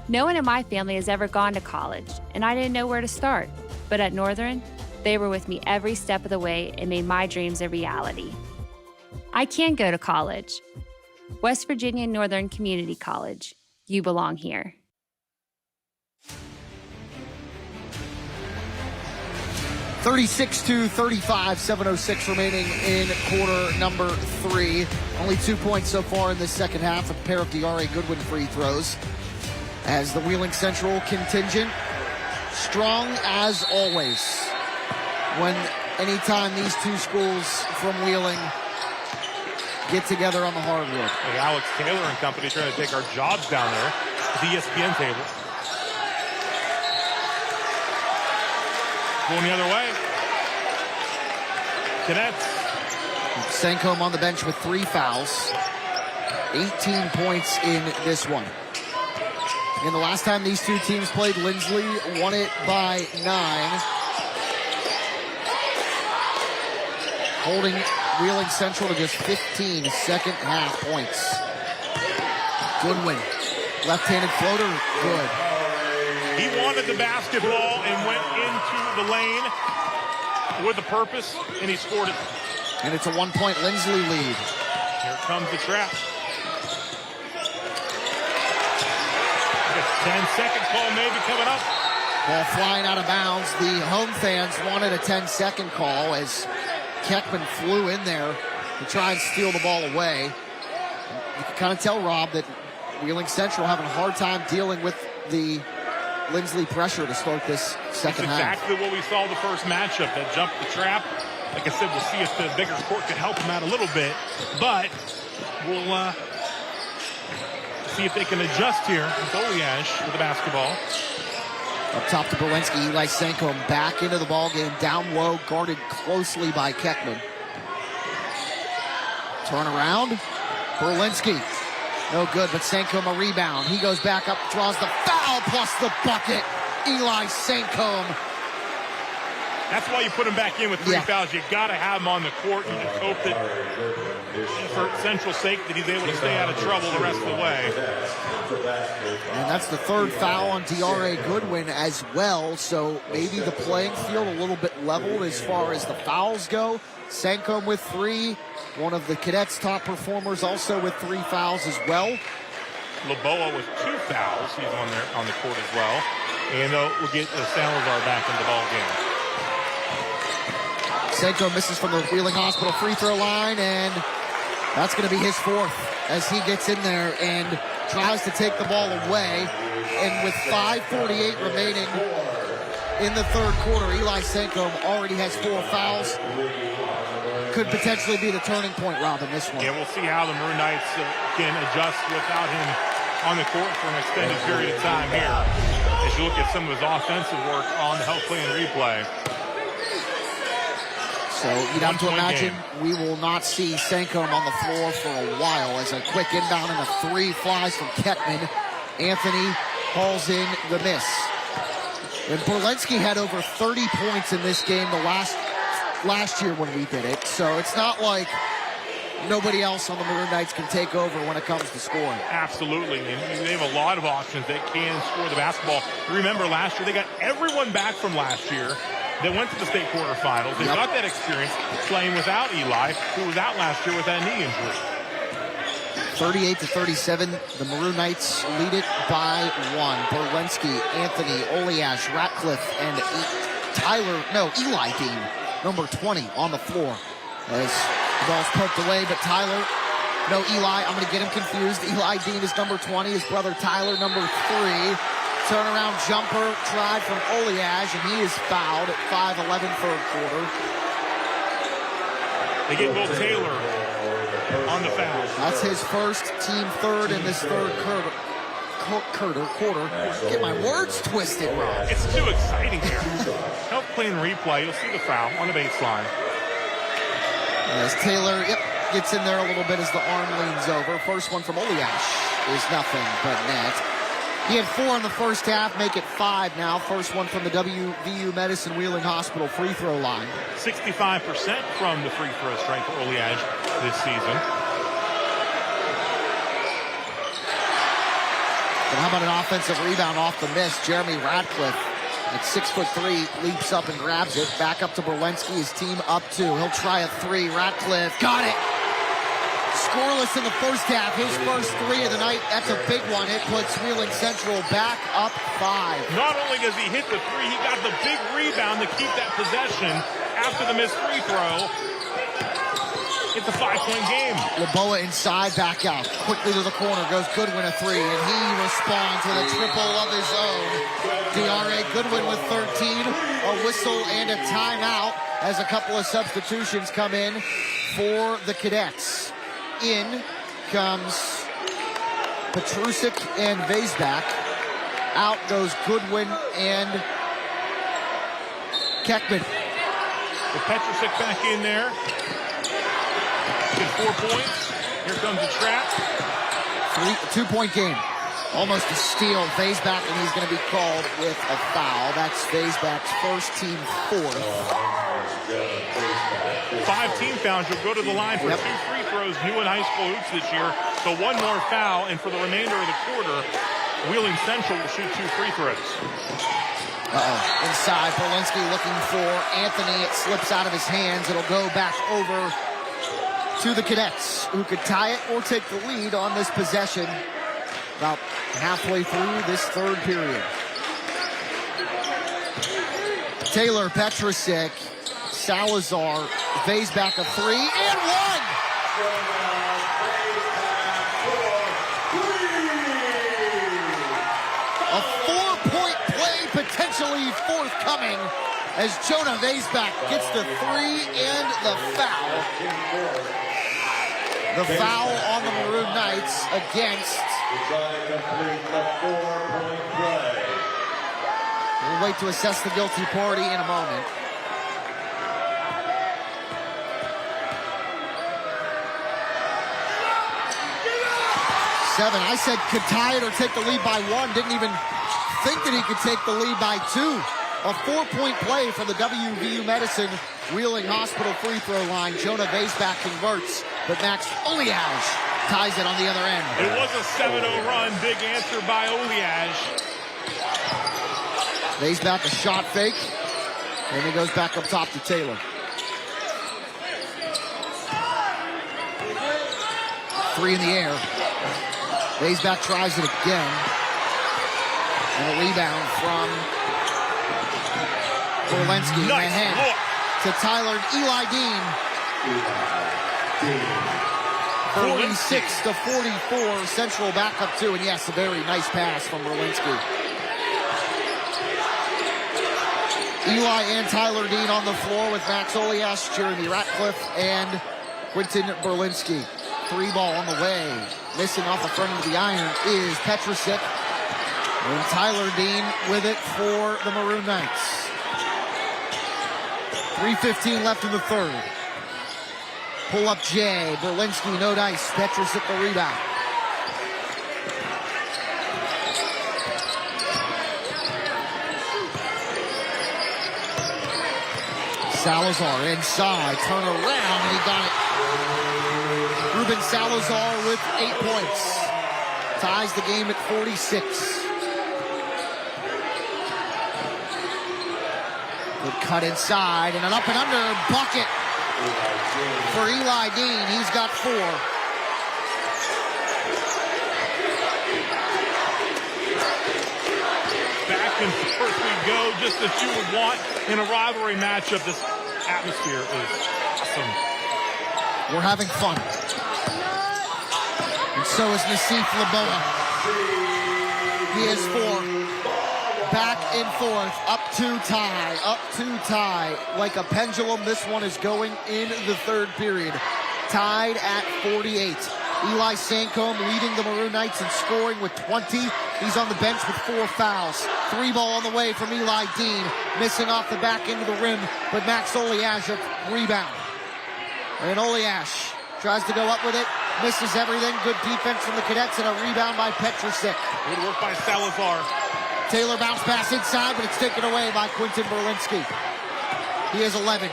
No one in my family has ever gone to college, and I didn't know where to start. But at Northern, they were with me every step of the way and made my dreams a reality. I can go to college. West Virginia Northern Community College. You belong here. (36-35), 7:06 remaining in quarter number 3. Only 2 points so far in this second half. A pair of DeAndre Goodwin free throws. As the Wheeling Central contingent, strong as always. Anytime these two schools from Wheeling get together on the hardwood. Like Alex Taylor and company trying to take our jobs down there at the ESPN table. Going the other way. Cadets. Sandcombe on the bench with 3 fouls. 18 points in this one. And the last time these two teams played, Linsly won it by 9. Holding Wheeling Central to just 15 second half points. Goodwin, left-handed floater, good. He wanted the basketball and went into the lane with a purpose, and he scored it. And it's a 1-point Linsly lead. Here comes the trap. 10-second call maybe coming up. Ball flying out of bounds. The home fans wanted a 10-second call as Keckman flew in there to try and steal the ball away. You can kind of tell, Rob, that Wheeling Central having a hard time dealing with the Linsly pressure to start this second half. Exactly what we saw in the first matchup. That jumped the trap. Like I said, we'll see if the bigger court can help them out a little bit. But we'll see if they can adjust here with Oliash with the basketball. Up top to Berlinski. Eli Sankom back into the ballgame. Down low, guarded closely by Keckman. Turn around. Berlinski. No good, but Sankom a rebound. He goes back up, draws the foul, plus the bucket. Eli Sankom. That's why you put him back in with 3 fouls. You got to have him on the court. You just hope that, for Central's sake, that he's able to stay out of trouble the rest of the way. And that's the 3rd foul on D.R.A. Goodwin as well, so maybe the playing field a little bit leveled as far as the fouls go. Sankom with 3, one of the Cadets' top performers, also with 3 fouls as well. Laboa with 2 fouls. He's on the court as well. And we'll get Salazar back in the ball game. Sankom misses from the Wheeling Hospital free throw line, and that's going to be his 4th as he gets in there and tries to take the ball away. And with 5:48 remaining in the 3rd quarter, Eli Sankom already has 4 fouls. Could potentially be the turning point, Robin, this one. Yeah, we'll see how the Maroon Knights can adjust without him on the court for an extended period of time here. As you look at some of his offensive work on the health play and replay. So you'd have to imagine we will not see Sankom on the floor for a while as a quick inbound and a 3 flies from Keckman. Anthony hauls in the miss. And Berlinski had over 30 points in this game the last year when we did it. So it's not like nobody else on the Maroon Knights can take over when it comes to scoring. Absolutely, and they have a lot of options that can score the basketball. Remember last year, they got everyone back from last year. They went to the state quarterfinals. They got that experience playing without Eli, who was out last year with that knee injury. 38-37, the Maroon Knights lead it by 1. Berlinski, Anthony, Oliash, Ratcliffe, and Eli Dean, number 20, on the floor. As the ball's poked away, but Tyler, no Eli, I'm going to get him confused. Eli Dean is number 20, his brother Tyler, number 3. Turnaround jumper tried from Oliash, and he is fouled at 5:11 3rd quarter. They get Will Taylor on the foul. That's his first, team 3rd in this 3rd quarter. Get my words twisted, Rob. It's too exciting here. Help play and replay. You'll see the foul on the baseline. As Taylor, gets in there a little bit as the arm leans over. First one from Oliash is nothing but net. He had 4 in the first half, make it 5 now. First one from the WVU Medicine Wheeling Hospital free throw line. 65% from the free throw strike for Oliash this season. And how about an offensive rebound off the miss? Jeremy Ratcliffe at 6'3", leaps up and grabs it. Back up to Berlinski, his team up 2. He'll try a 3. Ratcliffe got it. Scoreless in the first half. His first 3 of the night. That's a big one. It puts Wheeling Central back up 5. Not only does he hit the 3, he got the big rebound to keep that possession after the missed free throw. It's a 5-point game. Laboa inside, back out. Quickly to the corner, goes Goodwin a 3, and he responds with a triple of his own. D.R.A. Goodwin with 13, a whistle and a timeout as a couple of substitutions come in for the Cadets. In comes Petrusik and Vaisbach. Out goes Goodwin and Keckman. With Petrusik back in there. Get 4 points. Here comes the trap. 2-point game. Almost a steal. Vaisbach, and he's going to be called with a foul. That's Vaisbach's first, team 4th. 5 team fouls. You'll go to the line for 2 free throws. New in high school hoops this year. So 1 more foul, and for the remainder of the quarter, Wheeling Central will shoot 2 free throws. Inside, Berlinski looking for Anthony. It slips out of his hands. It'll go back over to the Cadets, who could tie it or take the lead on this possession about halfway through this 3rd period. Taylor, Petrusik, Salazar, Vaisbach a 3, and 1! A 4-point play potentially forthcoming as Jonah Vaisbach gets the 3 and the foul. The foul on the Maroon Knights against We'll wait to assess the guilty party in a moment. Seven. I said could tie it or take the lead by one. Didn't even think that he could take the lead by two. A 4-point play from the WVU Medicine Wheeling Hospital free throw line. Jonah Vaisback converts, but Max Oliage ties it on the other end. It was a 7-0 run. Big answer by Oliage. Vaisback a shot fake, and he goes back up top to Taylor. 3 in the air. Vaisback tries it again. And a rebound from Borlensky in the hand to Tyler Eli Dean. 46-44, Central back up 2, and yes, a very nice pass from Borlensky. Eli and Tyler Dean on the floor with Max Olias, Jeremy Ratcliffe, and Quentin Borlensky. 3 ball on the way. Missing off the front of the iron is Petrusik. And Tyler Dean with it for the Maroon Knights. 3:15 left in the third. Pull up Jay. Borlensky, no dice. Petrusik the rebound. Salazar inside. Turn around, and he got it. Ruben Salazar with 8 points. Ties the game at 46. Good cut inside, and an up and under bucket for Eli Dean. He's got 4. Back and forth we go, just as you would want in a rivalry matchup. This atmosphere is awesome. We're having fun. And so is Nassif Laboa. He has 4. Back and forth, up to tie. Like a pendulum, this one is going in the third period. Tied at 48. Eli Sancombe leading the Maroon Knights in scoring with 20. He's on the bench with 4 fouls. 3 ball on the way from Eli Dean. Missing off the back end of the rim, but Max Oliash rebound. And Oliash tries to go up with it. Misses everything. Good defense from the Cadets and a rebound by Petrusik. Good work by Salazar. Taylor bounce pass inside, but it's taken away by Quentin Borlensky. He has 11.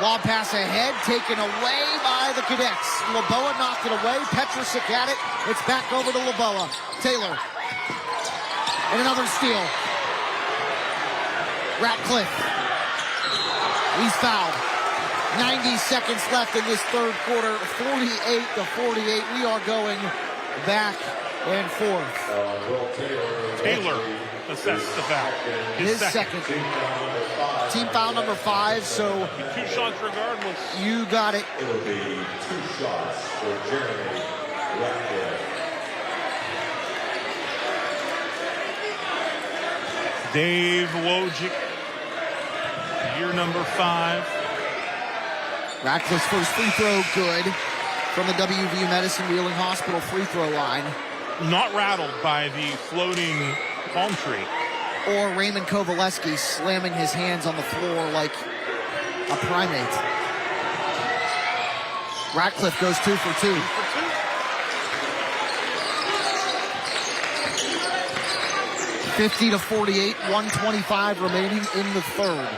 Lob pass ahead, taken away by the Cadets. Laboa knocked it away. Petrusik had it. It's back over to Laboa. Taylor. And another steal. Ratcliffe. He's fouled. 90 seconds left in this third quarter. 48-48. We are going back and forth. Taylor assessed the foul. His second. Team foul number 5, so 2 shots regardless. You got it. It'll be 2 shots for Jeremy Ratcliffe. Dave Wojcik, year number 5. Ratcliffe's first free throw good from the WVU Medicine Wheeling Hospital free throw line. Not rattled by the floating palm tree. Or Raymond Kovaleski slamming his hands on the floor like a primate. Ratcliffe goes 2 for 2. 50-48, 1:25 remaining in the third.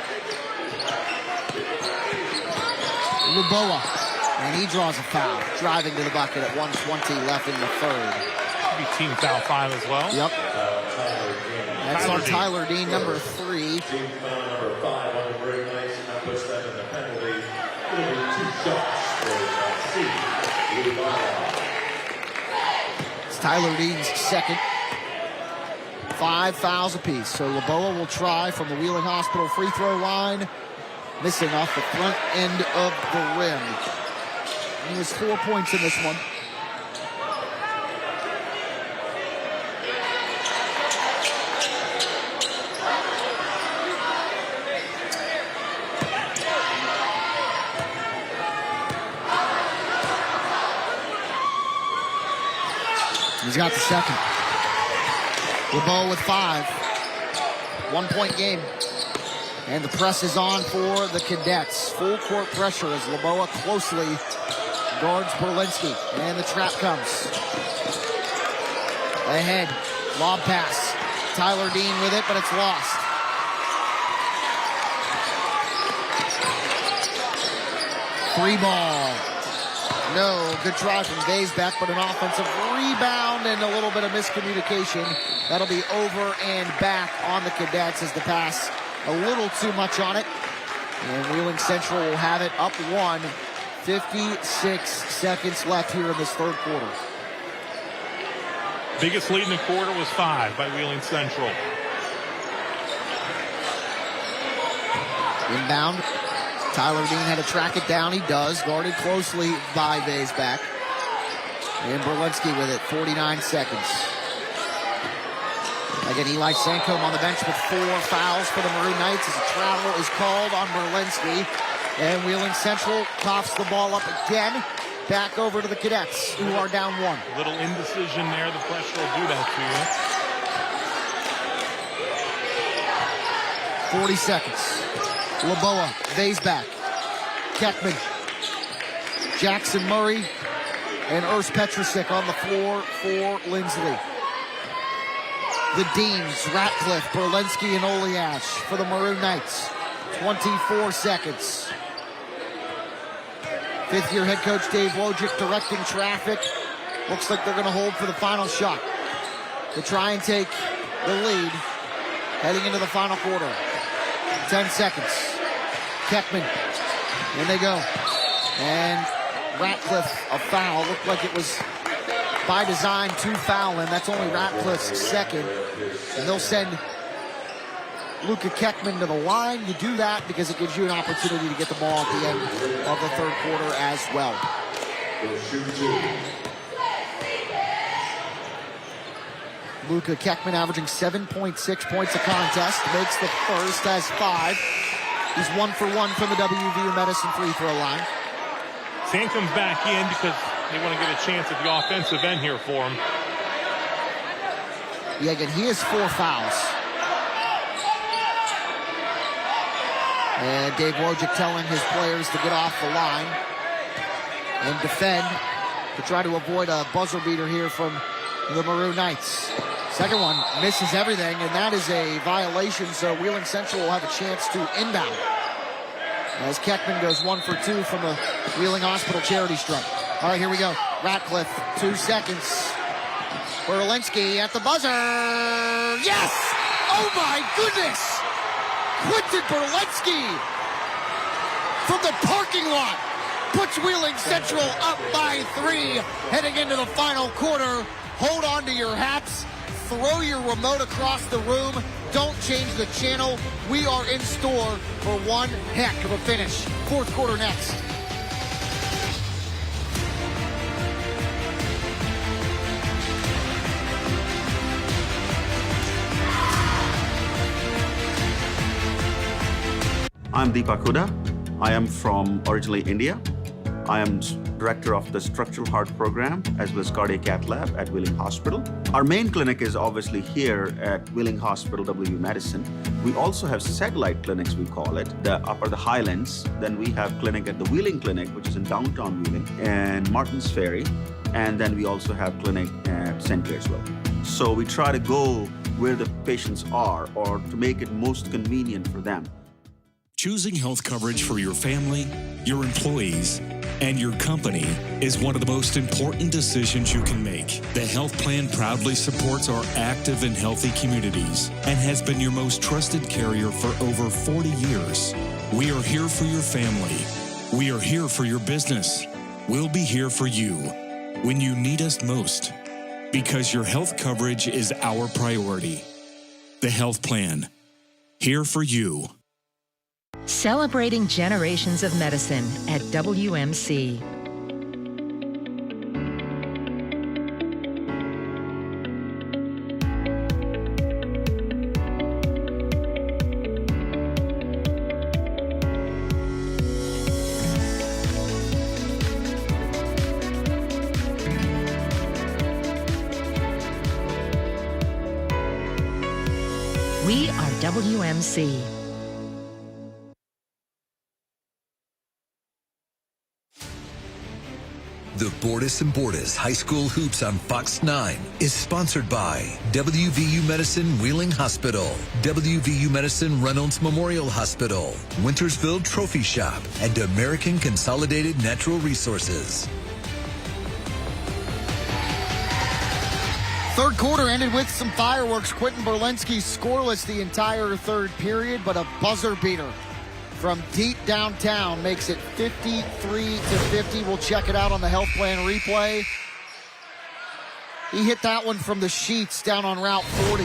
Laboa, and he draws a foul, driving to the bucket at 1:20 left in the third. Be team foul 5 as well. Yep. That's on Tyler Dean, number 3. Team foul number 5 on the Maroon Knights, and that puts them in the penalty. It'll be 2 shots for C. It's Tyler Dean's second. 5 fouls apiece. So Laboa will try from the Wheeling Hospital free throw line. Missing off the front end of the rim. He has 4 points in this one. He's got the second. Laboa with 5. 1-point game. And the press is on for the Cadets. Full court pressure as Laboa closely guards Berlinski. And the trap comes. Ahead, lob pass. Tyler Dean with it, but it's lost. Free ball. No, good try from Vaysback, but an offensive rebound and a little bit of miscommunication. That'll be over and back on the Cadets as the pass a little too much on it. And Wheeling Central will have it up 1. 56 seconds left here in this third quarter. Biggest lead in the quarter was 5 by Wheeling Central. Inbound. Tyler Dean had to track it down. He does. Guarded closely by Vaysback. And Berlinski with it. 49 seconds. Again, Eli Sancombe on the bench with 4 fouls for the Maroon Knights as a travel is called on Berlinski. And Wheeling Central coughs the ball up again. Back over to the Cadets, who are down 1. A little indecision there. The pressure will do that to you. 40 seconds. Laboa, Vaysback, Keckman, Jackson Murray, and Urs Petrusik on the floor for Linsly. The Deans, Ratcliffe, Berlinski, and Oliash for the Maroon Knights. 24 seconds. Fifth-year head coach Dave Wojcik directing traffic. Looks like they're going to hold for the final shot to try and take the lead heading into the final quarter. 10 seconds. Keckman. In they go. And Ratcliffe, a foul. Looked like it was by design to foul him. That's only Ratcliffe's second. And they'll send Luka Keckman to the line to do that because it gives you an opportunity to get the ball at the end of the third quarter as well. Luka Keckman averaging 7.6 points a contest. Makes the first, has 5. He's 1 for 1 from the WVU Medicine free throw line. Sam comes back in because they want to get a chance at the offensive end here for him. Yeah, again, he has 4 fouls. And Dave Wojcik telling his players to get off the line and defend to try to avoid a buzzer beater here from the Maroon Knights. Second one misses everything, and that is a violation, so Wheeling Central will have a chance to inbound as Keckman goes 1 for 2 from the Wheeling Hospital charity stripe. All right, here we go. Ratcliffe, 2 seconds. Berlinski at the buzzer. Yes! Oh my goodness! Quinton Berlinski from the parking lot puts Wheeling Central up by 3 heading into the final quarter. Hold on to your hats. Throw your remote across the room. Don't change the channel. We are in store for one heck of a finish. Fourth quarter next. I'm Deepak Huda. I am from originally India. I am director of the Structural Heart Program as well as Cardiac Cath Lab at Wheeling Hospital. Our main clinic is obviously here at Wheeling Hospital, WVU Medicine. We also have satellite clinics, we call it, the Upper the Highlands. Then we have clinic at the Wheeling Clinic, which is in downtown Wheeling, and Martins Ferry. And then we also have clinic at St. Clairsville. So we try to go where the patients are or to make it most convenient for them. Choosing health coverage for your family, your employees, and your company is one of the most important decisions you can make. The health plan proudly supports our active and healthy communities and has been your most trusted carrier for over 40 years. We are here for your family. We are here for your business. We'll be here for you when you need us most, because your health coverage is our priority. The health plan, here for you. Celebrating generations of medicine at WMC. We are WMC. The Bordas and Bordas High School Hoops on Fox 9 is sponsored by WVU Medicine Wheeling Hospital, WVU Medicine Reynolds Memorial Hospital, Wintersville Trophy Shop, and American Consolidated Natural Resources. Third quarter ended with some fireworks. Quentin Berlinski scoreless the entire third period, but a buzzer beater from deep downtown makes it 53-50. We'll check it out on the health plan replay. He hit that one from the sheets down on Route 40.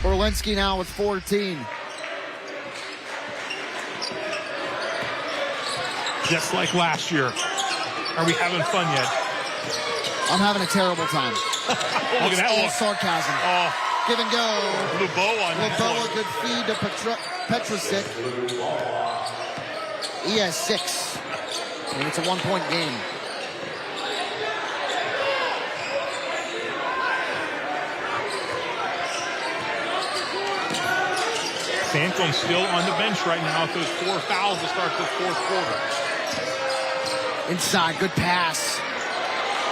Berlinski now with 14. Just like last year. Are we having fun yet? I'm having a terrible time. Look at that all look. sarcasm. Oh. Give and go. Luboa on that Luboa, one. good feed to Petrosic. He has 6. And it's a 1-point game. Sankom's still on the bench right now with those 4 fouls to start this fourth quarter. Inside, good pass.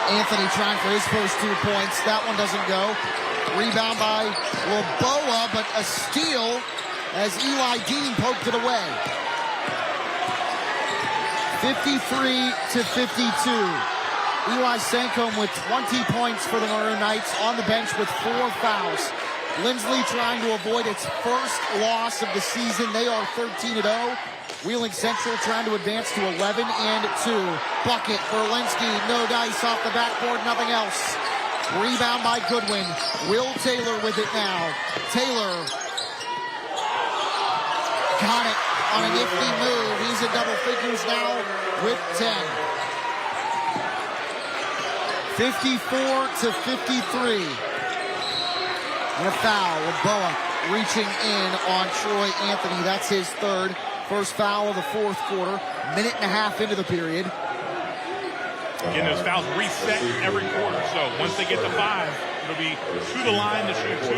Anthony trying for his first 2 points. That one doesn't go. Rebound by Luboa, but a steal as Eli Dean poked it away. 53-52. Eli Sankom with 20 points for the Maroon Knights on the bench with 4 fouls. Linsly trying to avoid its first loss of the season. They are 13-0. Wheeling Central trying to advance to 11-2. Bucket for Linsky. No dice off the backboard, nothing else. Rebound by Goodwin. Will Taylor with it now. Taylor got it on a nifty move. He's in double figures now with 10. 54-53. And a foul. Luboa reaching in on Troy Anthony. That's his third. First foul of the fourth quarter. Minute and a half into the period. Again, those fouls reset every quarter. So once they get to 5, it'll be to the line to shoot 2.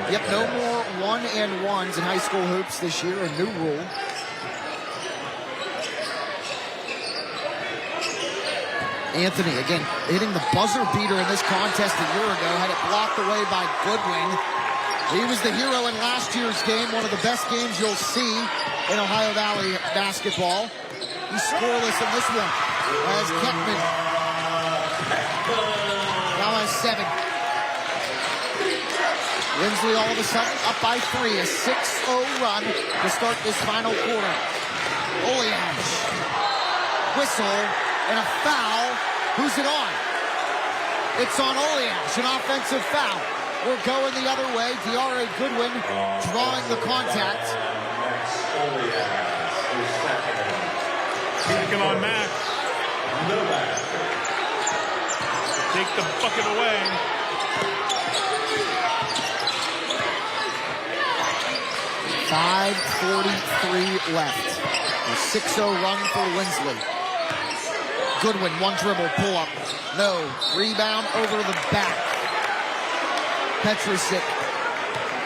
Yep, no more 1-and-1s in high school hoops this year. A new rule. Anthony, again, hitting the buzzer beater in this contest a year ago. Had it blocked away by Goodwin. He was the hero in last year's game. One of the best games you'll see in Ohio Valley basketball. He's scoreless in this one as Kettman now has 7. Linsly all of a sudden up by 3. A 6-0 run to start this final quarter. Oleage. Whistle and a foul. Who's it on? It's on Oleage, an offensive foul. We're going the other way. DeAre Goodwin drawing the contact. Second on Max. Take the bucket away. .5:43 left. A 6-0 run for Linsly. Goodwin, one dribble, pull up. No. Rebound over the back. Petrosic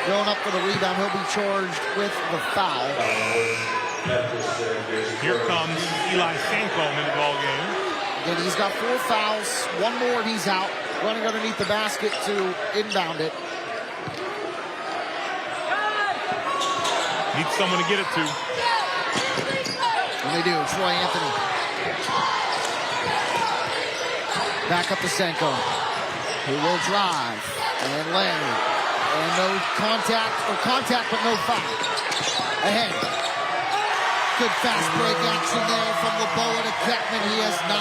going up for the rebound. He'll be charged with the foul. Here comes Eli Sankom in the ball game. And he's got 4 fouls. One more, he's out. Running underneath the basket to inbound it. Need someone to get it to. And they do. Troy Anthony. Back up to Sankom, who will drive and lay. And no contact, or contact but no foul. Ahead. Good fast break action there from Luboa to Kettman. He has 9.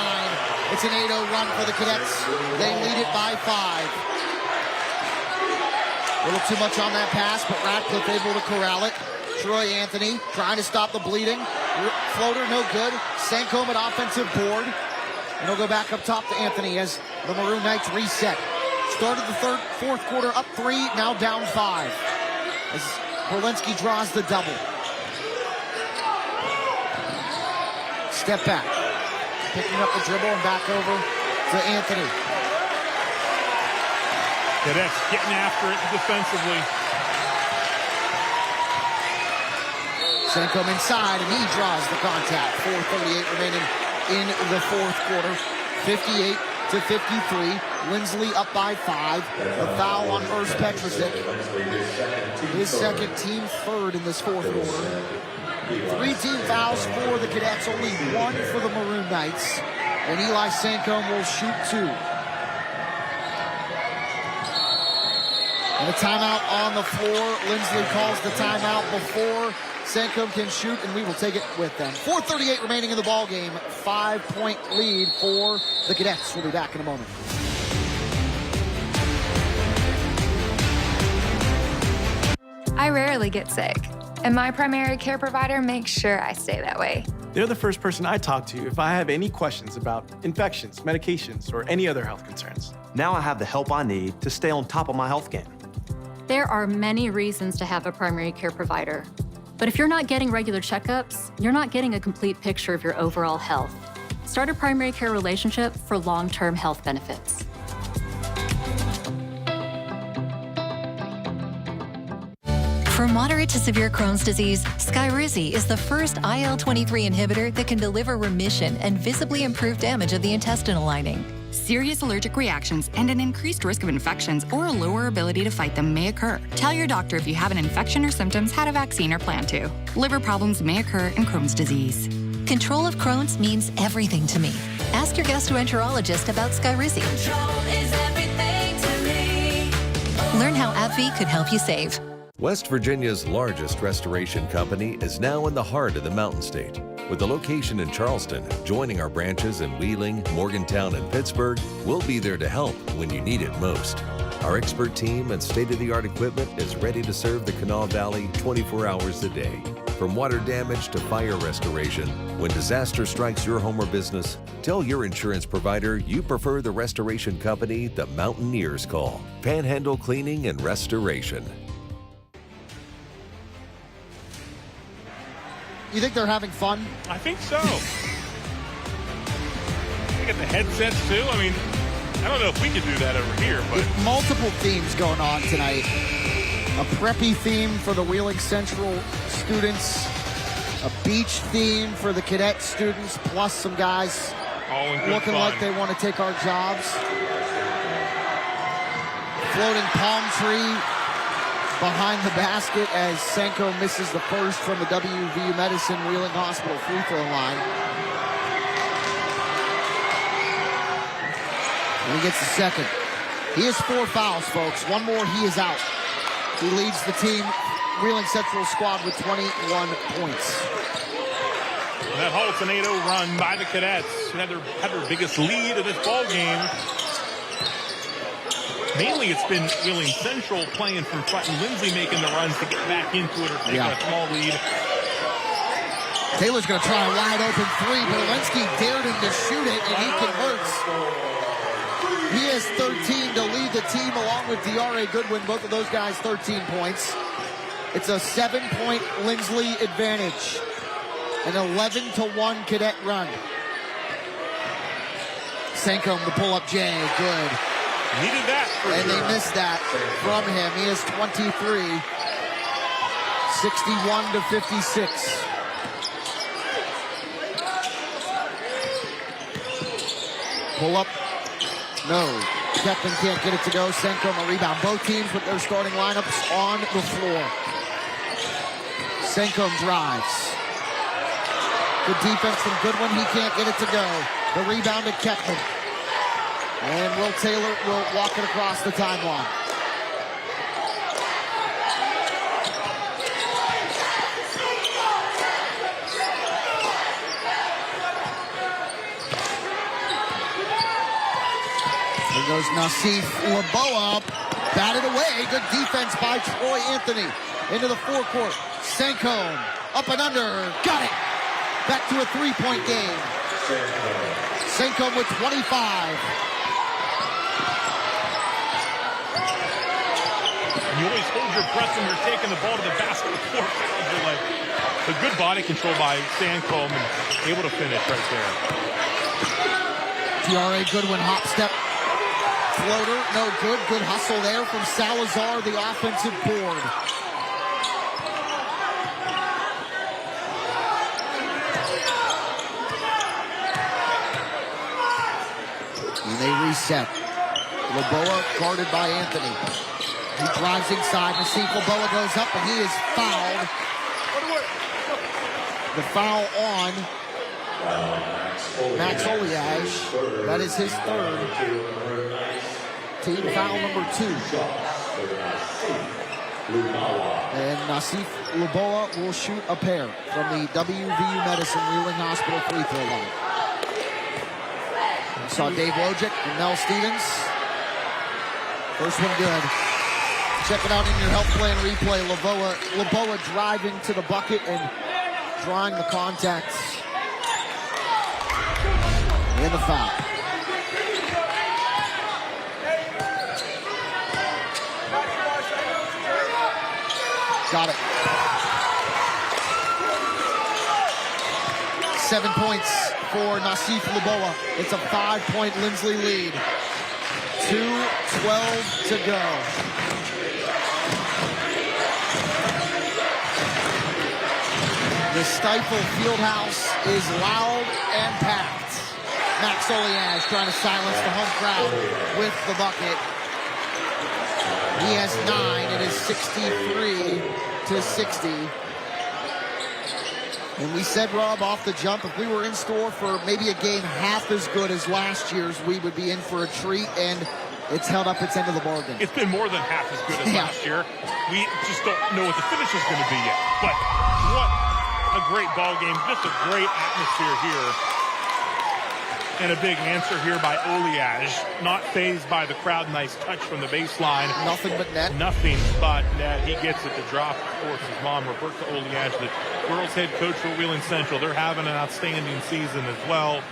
It's an 8-0 run for the Cadets. They lead it by 5. A little too much on that pass, but Radcliffe able to corral it. Troy Anthony trying to stop the bleeding. Floater no good. Sankom at offensive board. And he'll go back up top to Anthony as the Maroon Knights reset. Started the fourth quarter up 3, now down 5. As Berlinski draws the double. Step back. Picking up the dribble and back over to Anthony. Cadets getting after it defensively. Sancom inside, and he draws the contact. 4:38 remaining in the fourth quarter. 58-53. Linsly up by 5. A foul on Urs Petrosic. His second, team third in this fourth quarter. 3 team fouls for the Cadets, only 1 for the Maroon Knights. And Eli Sancom will shoot 2. And a timeout on the floor. Linsly calls the timeout before Sancom can shoot, and we will take it with them. 4:38 remaining in the ball game. 5-point lead for the Cadets. We'll be back in a moment. I rarely get sick, and my primary care provider makes sure I stay that way. They're the first person I talk to if I have any questions about infections, medications, or any other health concerns. Now I have the help I need to stay on top of my health game. There are many reasons to have a primary care provider. But if you're not getting regular checkups, you're not getting a complete picture of your overall health. Start a primary care relationship for long-term health benefits. For moderate to severe Crohn's disease, Skyrizi is the first IL-23 inhibitor that can deliver remission and visibly improve damage of the intestinal lining. Serious allergic reactions and an increased risk of infections or a lower ability to fight them may occur. Tell your doctor if you have an infection or symptoms, had a vaccine, or plan to. Liver problems may occur in Crohn's disease. Control of Crohn's means everything to me. Ask your gastroenterologist about Skyrizi. Control is everything to me. Learn how AbbVie could help you save. West Virginia's largest restoration company is now in the heart of the Mountain State. With a location in Charleston, joining our branches in Wheeling, Morgantown, and Pittsburgh, we'll be there to help when you need it most. Our expert team and state-of-the-art equipment is ready to serve the Kanawha Valley 24 hours a day. From water damage to fire restoration, when disaster strikes your home or business, tell your insurance provider you prefer the restoration company the Mountaineers call. Panhandle Cleaning and Restoration. You think they're having fun? I think so. They get the headsets too. I mean, I don't know if we could do that over here, but multiple themes going on tonight. A preppy theme for the Wheeling Central students, a beach theme for the cadet students, plus some guys looking like they want to take our jobs. Floating palm tree behind the basket as Senko misses the first from the WVU Medicine Wheeling Hospital free throw line. And he gets the second. He has 4 fouls, folks. One more, he is out. He leads the team, Wheeling Central squad, with 21 points. That halts an 8-0 run by the Cadets, who had their biggest lead of this ball game. Mainly it's been Wheeling Central playing from front and Linsly making the runs to get back into it or take a small lead. Taylor's going to try a wide open 3. Berlinski dared him to shoot it, and he converts. He has 13 to lead the team along with D.R.A. Goodwin. Both of those guys 13 points. It's a 7-point Linsly advantage. An 11-1 cadet run. Senko, the pull-up J, good. Needed that. And they missed that from him. He has 23. 61-56. Pull up. No. Kepman can't get it to go. Senko a rebound. Both teams with their starting lineups on the floor. Senko drives. Good defense from Goodwin. He can't get it to go. The rebound to Kepman. And Will Taylor will walk it across the timeline. There goes Nassif Laboa, batted away. Good defense by Troy Anthony. Into the forecourt. Senko up and under. Got it. Back to a 3-point game. Senko with 25. You always hold your breath when you're taking the ball to the basket with 4 fouls. You're like, a good body control by Sancom and able to finish right there. D.R.A. Goodwin hop step floater, no good. Good hustle there from Salazar, the offensive board. And they reset. Laboa guarded by Anthony. He drives inside. Nassif Laboa goes up, and he is fouled. The foul on Max Oliage. That is his third. Team foul number 2. And Nassif Laboa will shoot a pair from the WVU Medicine Wheeling Hospital free throw line. We saw Dave Wojcik and Mel Stevens. First one good. Check it out in your health plan replay. Laboa driving to the bucket and drawing the contact. And the foul. Got it. 7 points for Nassif Laboa. It's a 5-point Linsly lead. 2:12 to go. The Stifel Fieldhouse is loud and packed. Max Oliage trying to silence the home crowd with the bucket. He has 9. It is 63-60. And we said, Rob, off the jump, if we were in store for maybe a game half as good as last year's, we would be in for a treat, and it's held up its end of the bargain. It's been more than half as good as last year. We just don't know what the finish is going to be yet. But what a great ball game. Just a great atmosphere here. And a big answer here by Oliage. Not fazed by the crowd. Nice touch from the baseline. Nothing but net. Nothing but net. He gets it to drop. Of course, his mom, Roberta Oliage, the girls' head coach for Wheeling Central. They're having an outstanding season as well.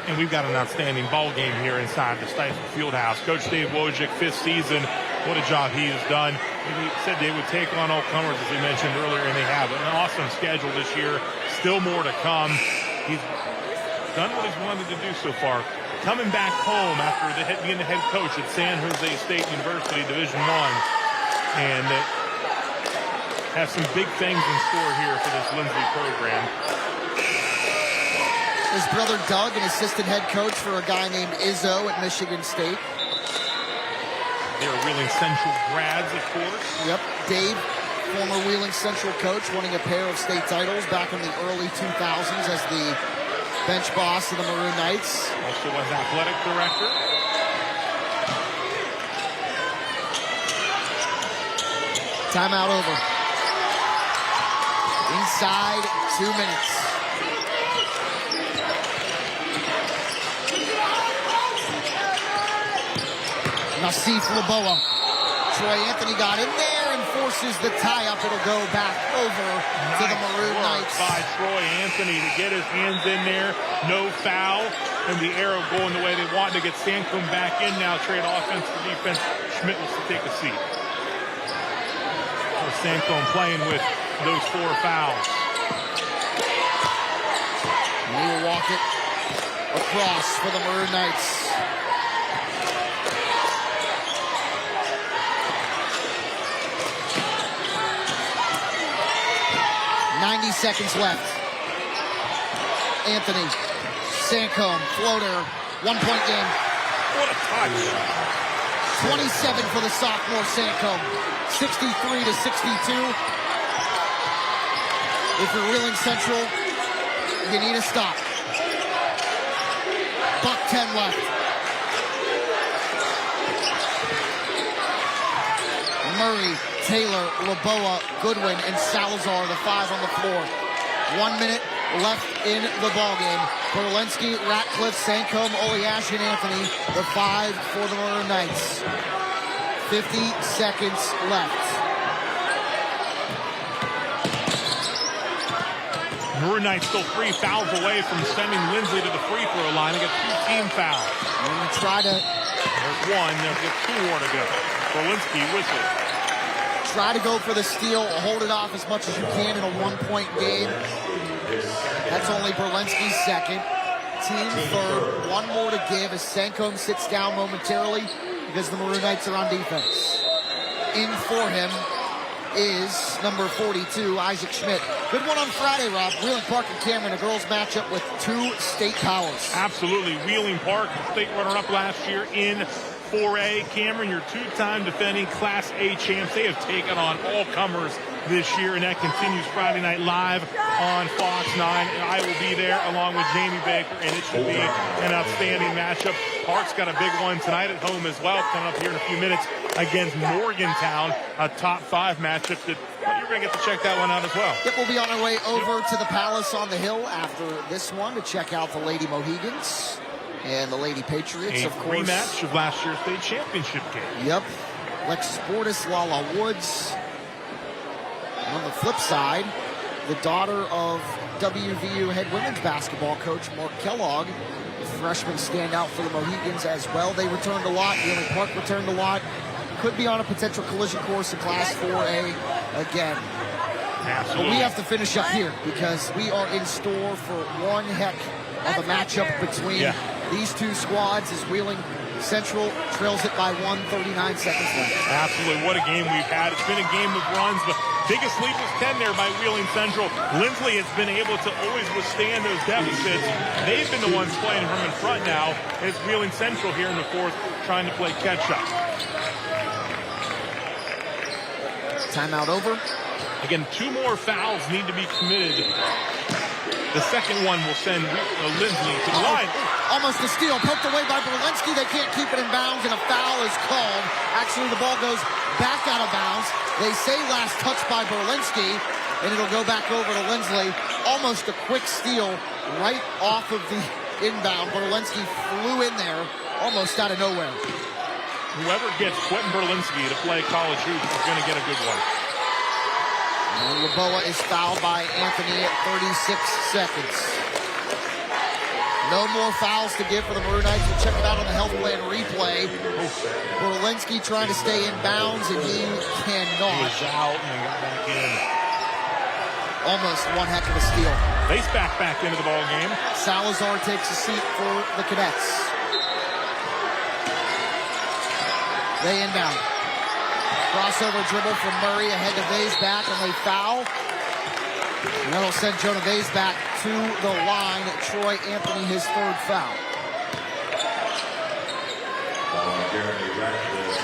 And we've got an outstanding ball game here inside the Stifel Fieldhouse. Coach Dave Wojcik, 5th season. What a job he has done. He said they would take on all comers, as we mentioned earlier, and they have an awesome schedule this year. Still more to come. He's done what he's wanted to do so far. Coming back home after being the head coach at San Jose State University, Division I, and has some big things in store here for this Linsly program. His brother Doug, an assistant head coach for a guy named Izzo at Michigan State. They're Wheeling Central grads, of course. Yep, Dave, former Wheeling Central coach, winning a pair of state titles back in the early 2000s as the bench boss of the Maroon Knights. Also was athletic director. Timeout over. Inside 2 minutes. Nassif Laboa. Troy Anthony got in there and forces the tie-up. It'll go back over to the Maroon Knights. By Troy Anthony to get his hands in there. No foul. And the arrow going the way they want to get Sancombe back in now. Trade offense to defense. Schmidt wants to take a seat. Sancombe playing with those 4 fouls. And he will walk it across for the Maroon Knights. Seconds left. Anthony, Sancombe, floater, 1-point game. What a touch. 27 for the sophomore Sancombe, 63-62. If you're Wheeling Central, you need a stop. $1:10 left. Murray, Taylor, Laboa, Goodwin, and Salazar, the 5 on the floor. 1 minute left in the ballgame. Berlinski, Ratcliffe, Sancombe, Oliage, and Anthony, the 5 for the Maroon Knights. 50 seconds left. Maroon Knights still 3 fouls away from sending Linsly to the free throw line. They get 2 team fouls. And try to... There's 1. They'll get 2 more to go. Berlinski whistle. Try to go for the steal, hold it off as much as you can in a 1-point game. That's only Berlinski's second. Team third, 1 more to give as Sancombe sits down momentarily because the Maroon Knights are on defense. In for him is number 42, Isaac Schmidt. Good one on Friday, Rob. Wheeling Park and Cameron, a girls matchup with two state powers. Absolutely. Wheeling Park, state runner-up last year in 4A. Cameron, your two-time defending Class A champs. They have taken on all comers this year, and that continues Friday Night Live on Fox 9. And I will be there along with Jamie Baker, and it should be an outstanding matchup. Park's got a big one tonight at home as well, coming up here in a few minutes against Morgantown, a top 5 matchup that you're going to get to check that one out as well. Yep, we'll be on our way over to the Palace on the Hill after this one to check out the Lady Mohegans and the Lady Patriots, a of course. Rematch of last year's state championship game. Yep. Alexis Bordas, Lala Woods. On the flip side, the daughter of WVU head women's basketball coach Mark Kellogg. The freshman standout for the Mohegans as well. They returned a lot. Wheeling Park returned a lot. Could be on a potential collision course in Class 4A again. Absolutely. But we have to finish up here because we are in store for one heck of a matchup between these two squads as Wheeling Central trails it by 1:39 seconds left. Absolutely. What a game we've had. It's been a game of runs, but biggest lead was 10 there by Wheeling Central. Linsly has been able to always withstand those deficits. They've been the ones playing from in front now. It's Wheeling Central here in the fourth trying to play catch-up. Timeout over. Again, 2 more fouls need to be committed. The second one will send Linsly to the line. Almost a steal, poked away by Berlinski. They can't keep it in bounds, and a foul is called. Actually, the ball goes back out of bounds. They say last touch by Berlinski, and it'll go back over to Linsly. Almost a quick steal right off of the inbound. Berlinski flew in there almost out of nowhere. Whoever gets Quentin Berlinski to play college hoops is going to get a good one. And Laboa is fouled by Anthony at 36 seconds. No more fouls to give for the Maroon Knights. We'll check it out on the health plan replay. Berlinski trying to stay in bounds, and he cannot. He was out and got back in. Almost one heck of a steal. Base back into the ball game. Salazar takes a seat for the Cadets. They inbound. Crossover dribble from Murray ahead to Vase back, and they foul. And that'll send Jonah Vase back to the line. Troy Anthony, his third foul.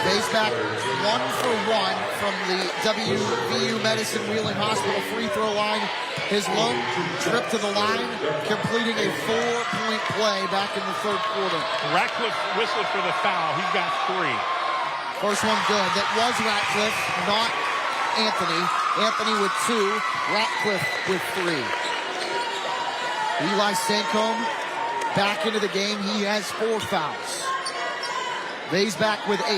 Vase back 1 for 1 from the WVU Medicine Wheeling Hospital free throw line. His lone trip to the line, completing a 4-point play back in the third quarter. Ratcliffe whistled for the foul. He's got 3. First one good. That was Ratcliffe, not Anthony. Anthony with 2, Ratcliffe with 3. Eli Sancombe back into the game. He has 4 fouls. Vase back with 8.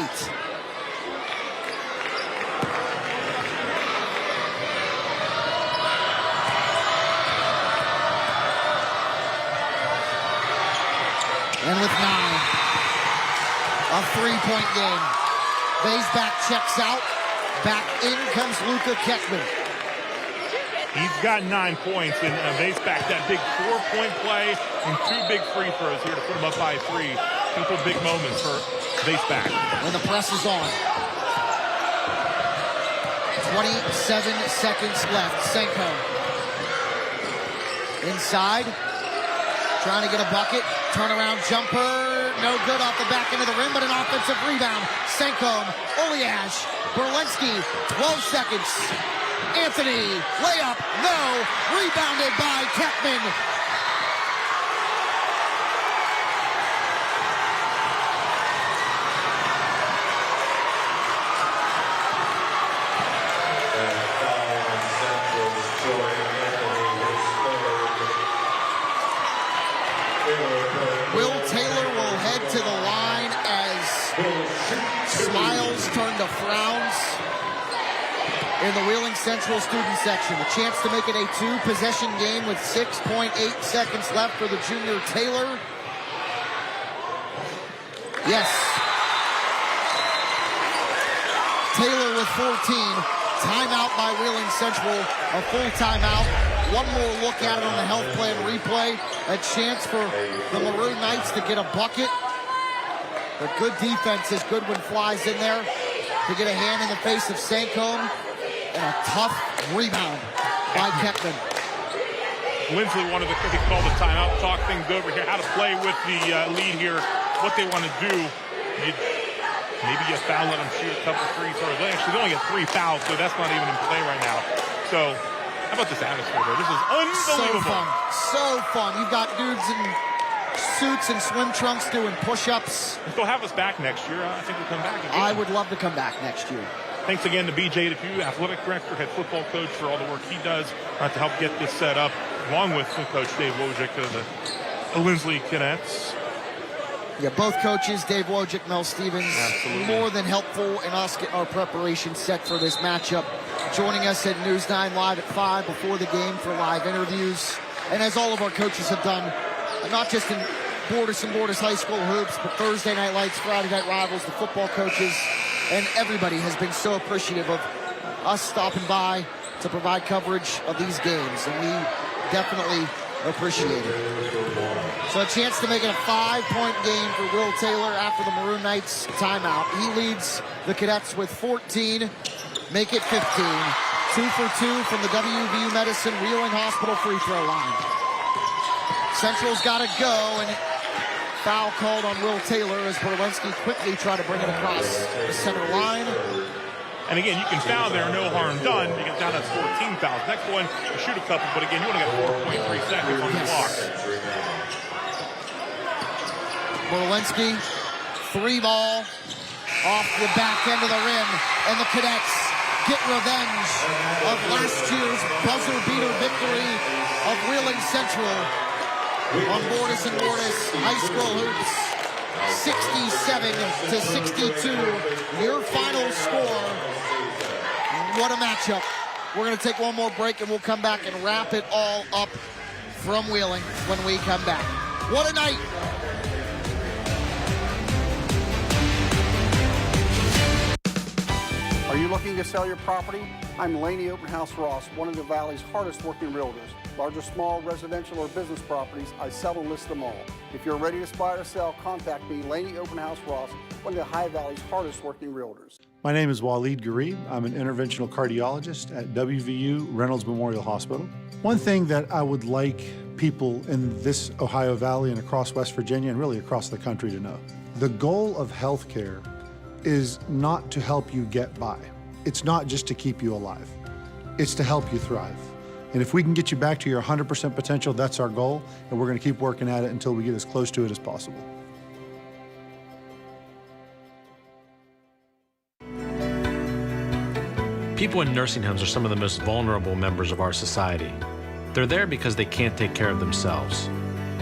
And with 9. A 3-point game. Vase back checks out. Back in comes Luka Keckman. He's got 9 points, and Vase back that big 4-point play and 2 big free throws here to put him up by 3. Couple big moments for Vase back. And the press is on. 27 seconds left. Senko. Inside. Trying to get a bucket. Turnaround jumper. No good off the back end of the rim, but an offensive rebound. Senko. Oliash. Berlinski. 12 seconds. Anthony. Layup. No. Rebounded by Keckman. Will Taylor will head to the line as smiles turn to frowns in the Wheeling Central student section. A chance to make it a 2-possession game with 6.8 seconds left for the junior Taylor. Yes. Taylor with 14. Timeout by Wheeling Central. A full timeout. One more look at it on the health plan replay. A chance for the Maroon Knights to get a bucket. But good defense as Goodwin flies in there to get a hand in the face of Sancombe. And a tough rebound by Kempman. Linsly wanted to call the timeout, talk things over here, how to play with the lead here, what they want to do. Maybe you foul, let them shoot a couple free throws. Actually, they only get 3 fouls, so that's not even in play right now. So, how about this atmosphere, though? This is unbelievable. So fun. So fun. You've got dudes in suits and swim trunks doing push-ups. If they'll have us back next year, I think we'll come back again. I would love to come back next year. Thanks again to BJ DePew, athletic director, head football coach, for all the work he does to help get this set up, along with Coach Dave Wojcik of the Linsly Cadets. Yeah, both coaches, Dave Wojcik, Mel Stevens, more than helpful in us getting our preparation set for this matchup. Joining us at News 9 Live at 5 before the game for live interviews. And as all of our coaches have done, not just in Bordas and Bordas High School hoops, but Thursday Night Lights, Friday Night Rivals, the football coaches, and everybody has been so appreciative of us stopping by to provide coverage of these games, and we definitely appreciate it. So a chance to make it a 5-point game for Will Taylor after the Maroon Knights timeout. He leads the Cadets with 14, make it 15. 2 for 2 from the WVU Medicine Wheeling Hospital free throw line. Central's got to go, and foul called on Will Taylor as Bordas quickly tried to bring it across the center line. And again, you can foul there, no harm done, because now that's 14 fouls. Next one, you shoot a couple, but again, you only got 4.3 seconds on the clock. Bordas, 3-ball off the back end of the rim, and the Cadets get revenge of last year's buzzer beater victory of Wheeling Central on Bordas and Bordas High School hoops. 67-62, your final score. What a matchup. We're going to take one more break, and we'll come back and wrap it all up from Wheeling when we come back. What a night. Are you looking to sell your property? I'm Laney Open House Ross, one of the Valley's hardest working realtors. Large or small, residential or business properties, I sell and list them all. If you're ready to buy or sell, contact me, Laney Open House Ross, one of the High Valley's hardest working realtors. My name is Waleed Gharib. I'm an interventional cardiologist at WVU Reynolds Memorial Hospital. One thing that I would like people in this Ohio Valley and across West Virginia and really across the country to know, the goal of healthcare is not to help you get by. It's not just to keep you alive. It's to help you thrive. And if we can get you back to your 100% potential, that's our goal, and we're going to keep working at it until we get as close to it as possible. People in nursing homes are some of the most vulnerable members of our society. They're there because they can't take care of themselves.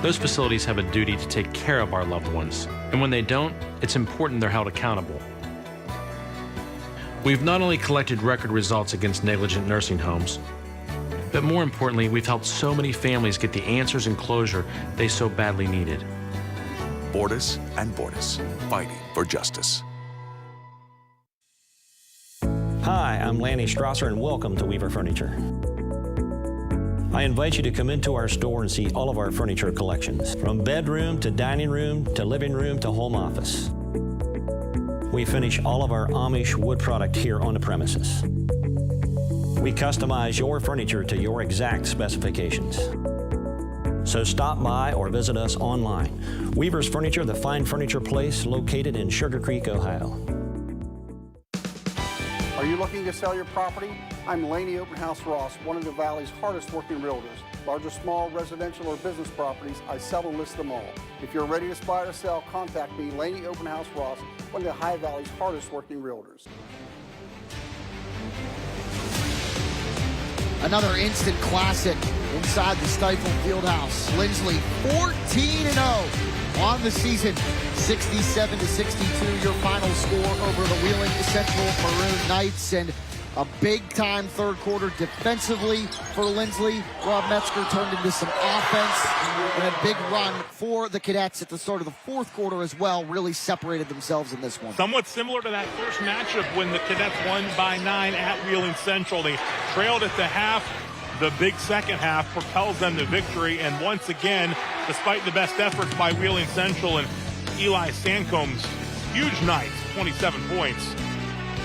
Those facilities have a duty to take care of our loved ones, and when they don't, it's important they're held accountable. We've not only collected record results against negligent nursing homes, but more importantly, we've helped so many families get the answers and closure they so badly needed. Bordas and Bordas, fighting for justice. Hi, I'm Lanny Strasser, and welcome to Weaver Furniture. I invite you to come into our store and see all of our furniture collections, from bedroom to dining room to living room to home office. We finish all of our Amish wood product here on the premises. We customize your furniture to your exact specifications. So stop by or visit us online. Weaver's Furniture, the fine furniture place located in Sugar Creek, Ohio. Are you looking to sell your property? I'm Laney Open House Ross, one of the Valley's hardest working realtors. Large or small, residential or business properties, I sell and list them all. If you're ready to buy or sell, contact me, Laney Open House Ross, one of the High Valley's hardest working realtors. Another instant classic inside the Stifel Fieldhouse. Linsly 14-0 on the season. 67-62, your final score over the Wheeling Central Maroon Knights. And a big-time third quarter defensively for Linsly. Rob Metzger turned into some offense, and a big run for the Cadets at the start of the fourth quarter as well. Really separated themselves in this one. Somewhat similar to that first matchup when the Cadets won by 9 at Wheeling Central. They trailed at the half. The big second half propels them to victory. And once again, despite the best efforts by Wheeling Central and Eli Sandcomb's huge night, 27 points,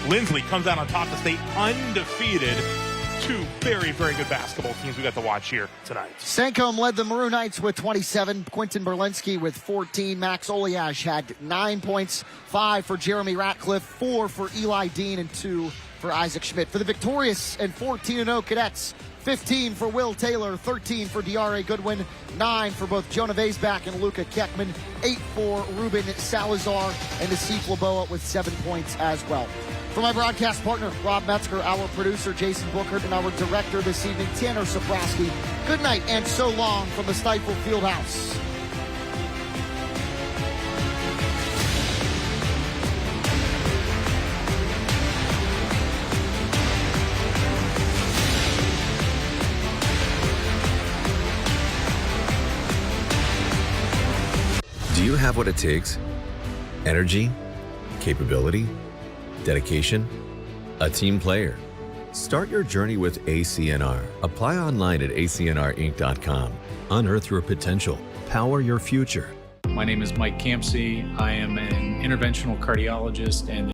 Linsly comes out on top to stay undefeated two very, very good basketball teams we got to watch here tonight. Sancombe led the Maroon Knights with 27. Quentin Berlinski with 14. Max Oliash had 9 points, 5 for Jeremy Ratcliffe, 4 for Eli Dean, and 2 for Isaac Schmidt. For the victorious and 14-0 Cadets, 15 for Will Taylor, 13 for Diarra Goodwin, 9 for both Jonah Vaisback and Luca Keckman, 8 for Ruben Salazar, and Asif Laboa with 7 points as well. For my broadcast partner, Rob Metzger, our producer, Jason Bookert, and our director this evening, Tanner Soprowski, good night and so long from the Stifel Fieldhouse. Do you have what it takes? Energy? Capability? Dedication? A team player? Start your journey with ACNR. Apply online at acnrinc.com. Unearth your potential. Power your future. My name is Mike Campsey. I am an interventional cardiologist and